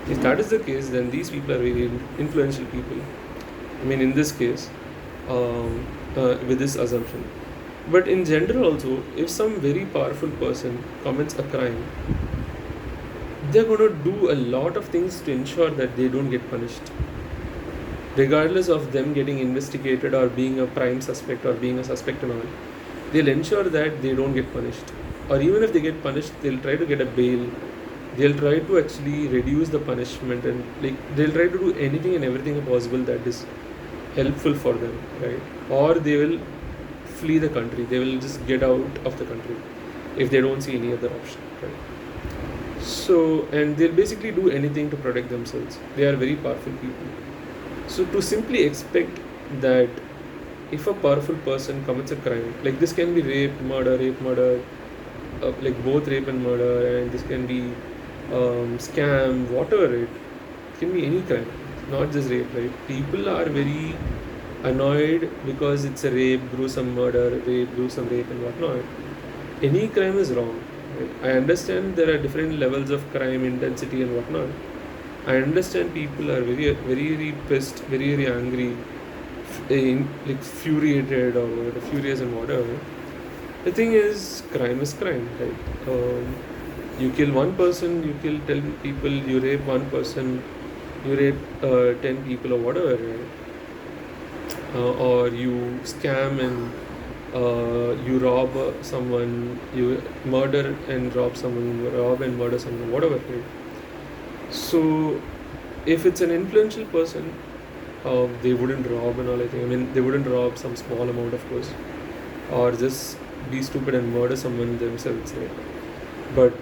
If that is the case, then these people are really influential people. I mean, in this case, with this assumption. But in general, also, if some very powerful person commits a crime, they're going to do a lot of things to ensure that they don't get punished. Regardless of them getting investigated or being a prime suspect or being a suspect and all, they'll ensure that they don't get punished. Or even if they get punished, they'll try to get a bail. They'll try to actually reduce the punishment, and like they'll try to do anything and everything possible that is helpful for them, right? Or they will flee the country. They will just get out of the country if they don't see any other option, right? So, and they'll basically do anything to protect themselves. They are very powerful people. So to simply expect that if a powerful person commits a crime, like this can be rape, murder, like both rape and murder, and this can be scam, whatever it can be, any crime, not just rape, right? People are very annoyed because it's a rape, gruesome murder, rape, gruesome rape, and whatnot. Any crime is wrong. Right? I understand there are different levels of crime intensity and whatnot. I understand people are very, very, very pissed, very, very angry, like furiated or whatever, furious and whatever. The thing is crime, right? You kill one person, you kill 10 people, you rape one person, you rape 10 people or whatever, right? Or you scam and you rob someone, you murder and rob someone, rob and murder someone, whatever, right? So, if it's an influential person, they wouldn't rob and all. I think. I mean, they wouldn't rob some small amount, of course, or just be stupid and murder someone themselves, right? But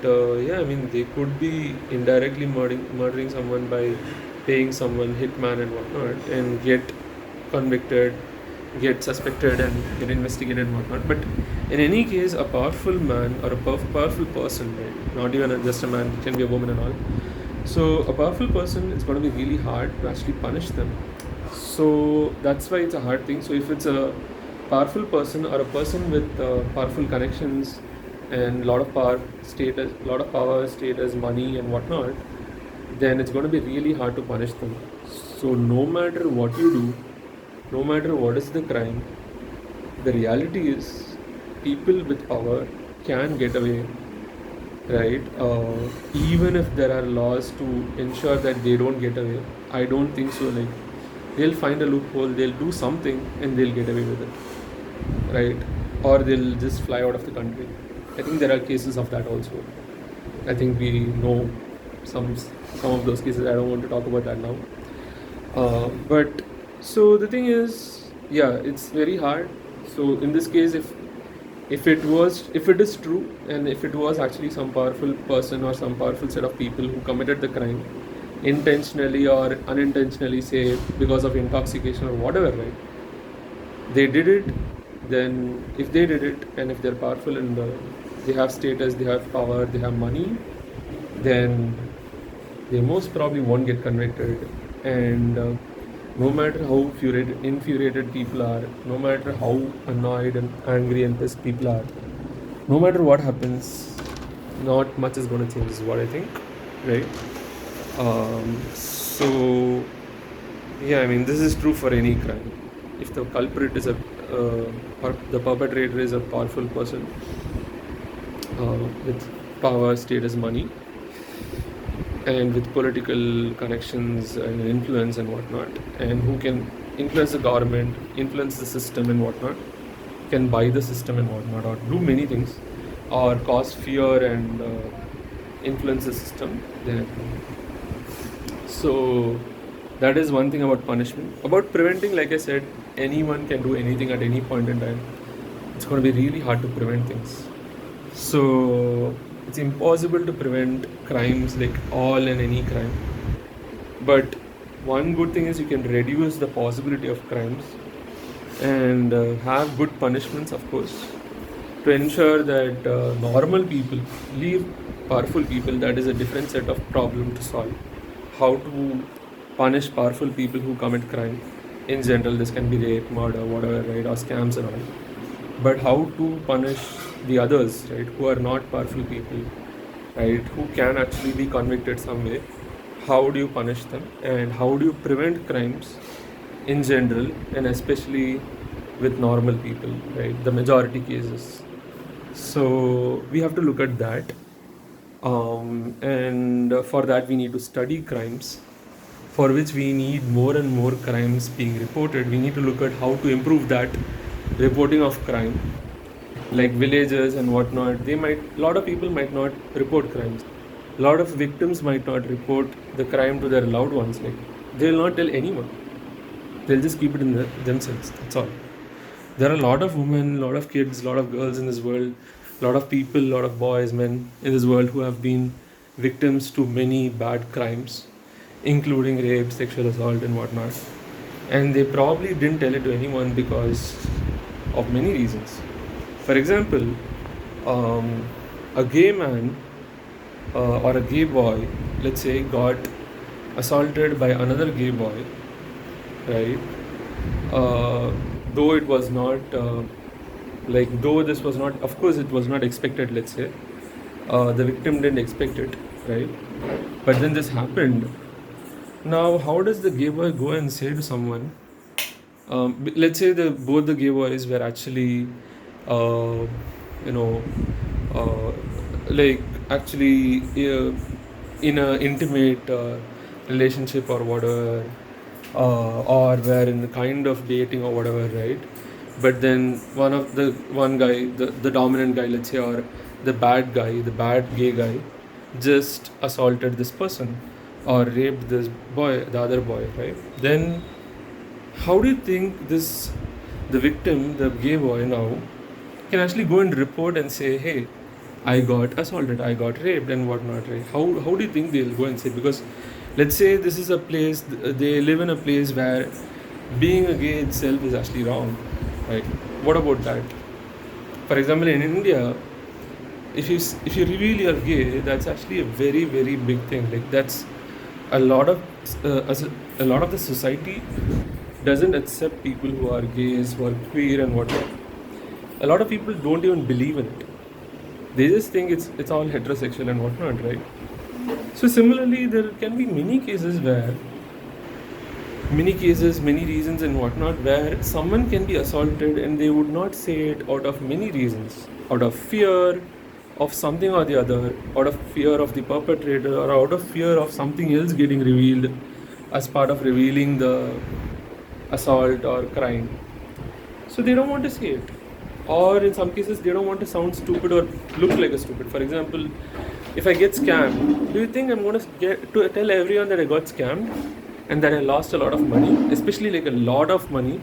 yeah, I mean, they could be indirectly murdering someone by paying someone hitman and whatnot, and get convicted, get suspected, and get investigated and whatnot. But in any case, a powerful man or a powerful person, right? Not even just a man, it can be a woman and all. So a powerful person, it's going to be really hard to actually punish them. So that's why it's a hard thing. So if it's a powerful person or a person with powerful connections and a lot of power, status, money, and whatnot, then it's going to be really hard to punish them. So no matter what you do, no matter what is the crime, the reality is people with power can get away, right? Even if there are laws to ensure that they don't get away, I don't think so. Like, they'll find a loophole, they'll do something, and they'll get away with it, right? Or they'll just fly out of the country. I think there are cases of that also. I think we know some of those cases. I don't want to talk about that now. But so the thing is, yeah, it's very hard. So in this case, if it is true, and if it was actually some powerful person or some powerful set of people who committed the crime intentionally or unintentionally, say because of intoxication or whatever, right? They did it. Then if they did it, and if they're powerful and they have status, they have power, they have money, then they most probably won't get convicted. And no matter how infuriated people are, no matter how annoyed and angry and pissed people are, no matter what happens, not much is going to change, is what I think, right? So, yeah, I mean, this is true for any crime. If the culprit is the perpetrator is a powerful person with power, status, money, and with political connections and influence and whatnot, and who can influence the government, influence the system and whatnot, can buy the system and whatnot, or do many things, or cause fear and influence the system, then so that is one thing about punishment. About preventing, like I said, anyone can do anything at any point in time. It's going to be really hard to prevent things. So it's impossible to prevent crimes, like all and any crime. But one good thing is you can reduce the possibility of crimes and have good punishments, of course, to ensure that normal people leave powerful people. That is a different set of problem to solve. How to punish powerful people who commit crime. In general, this can be rape, murder, whatever, right, or scams and all. But how to punish the others, right, who are not powerful people, right, who can actually be convicted some way? How do you punish them, and how do you prevent crimes in general, and especially with normal people, right, the majority cases? So we have to look at that, and for that we need to study crimes, for which we need more and more crimes being reported. We need to look at how to improve that reporting of crime, like villages and whatnot. A lot of people might not report crimes. A lot of victims might not report the crime to their loved ones. Like, they'll not tell anyone. They'll just keep it in themselves. That's all. There are a lot of women, a lot of kids, a lot of girls in this world, a lot of people, a lot of boys, men in this world who have been victims to many bad crimes, including rape, sexual assault, and whatnot. And they probably didn't tell it to anyone because of many reasons. For example, a gay man or a gay boy, let's say, got assaulted by another gay boy, right? Though it was not though this was not, of course it was not expected, let's say, the victim didn't expect it, right? But then this happened. Now how does the gay boy go and say to someone, let's say both the gay boys were actually you know uh, like actually in a intimate relationship or whatever, or were in a kind of dating or whatever, right? But then one guy, the dominant guy, let's say, or the bad guy, the bad gay guy, just assaulted this person or raped this boy, the other boy, right? Then how do you think the victim, the gay boy now, can actually go and report and say, hey, I got assaulted, I got raped and whatnot, right? How do you think they'll go and say? Because let's say this is a place, they live in a place where being a gay itself is actually wrong, right? What about that? For example, in India, if you reveal you're gay, that's actually a very very big thing. Like, that's a lot of a lot of the society doesn't accept people who are gays, who are queer and whatnot. A lot of people don't even believe in it. They just think it's all heterosexual and whatnot, right? So similarly, there can be many cases, many reasons and whatnot, where someone can be assaulted and they would not say it out of many reasons, out of fear of something or the other, out of fear of the perpetrator, or out of fear of something else getting revealed as part of revealing the assault or crime. So they don't want to say it, or in some cases they don't want to sound stupid or look like a stupid. For example, if I get scammed, do you think I'm going to get to tell everyone that I got scammed and that I lost a lot of money, especially like a lot of money?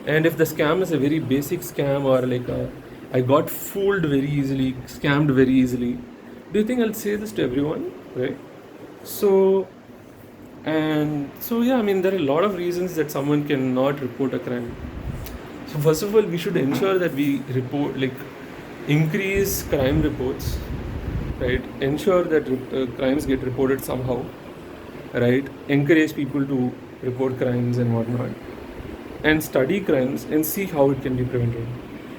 And if the scam is a very basic scam, or like I got fooled very easily, scammed very easily, do you think I'll say this to everyone, right? So, and so, yeah, I mean, there are a lot of reasons that someone cannot report a crime. So first of all, we should ensure that we report, like, increase crime reports, right? Ensure that crimes get reported somehow, right? Encourage people to report crimes and whatnot, and study crimes and see how it can be prevented.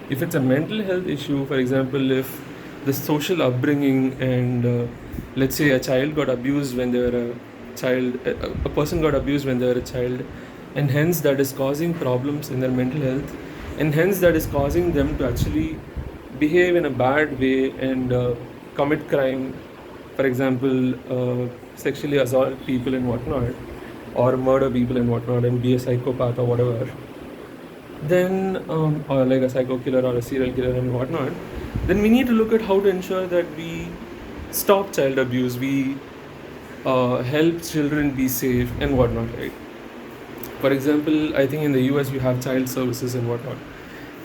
If it's a mental health issue, for example, if the social upbringing and let's say a child got abused when they were a child, a person got abused when they were a child, and hence that is causing problems in their mental health, and hence that is causing them to actually behave in a bad way and commit crime, for example, sexually assault people and whatnot, or murder people and whatnot, and be a psychopath or whatever, then or like a psycho killer or a serial killer and whatnot, then we need to look at how to ensure that we stop child abuse, we help children be safe and whatnot, right? For example, I think in the US you have child services and whatnot.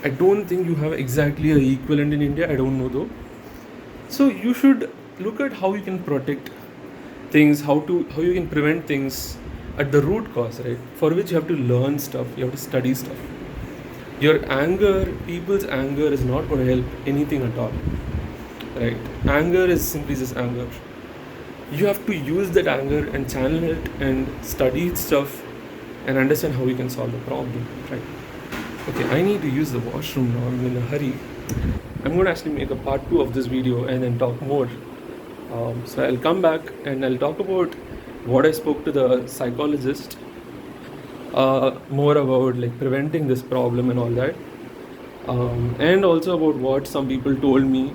I don't think you have exactly a equivalent in India. I don't know though. So you should look at how you can protect things, how you can prevent things at the root cause, right? For which you have to learn stuff, you have to study stuff. Your anger, people's anger is not going to help anything at all, right? Anger is simply just anger. You have to use that anger and channel it and study stuff and understand how you can solve the problem, right? Okay, I need to use the washroom now. I'm in a hurry. I'm going to actually make a part 2 of this video and then talk more. So I'll come back and I'll talk about what I spoke to the psychologist, more about like preventing this problem and all that, and also about what some people told me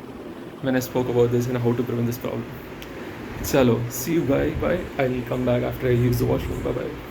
when I spoke about this and how to prevent this problem. Chalo, see you, bye. I'll come back after I use the washroom. Bye bye.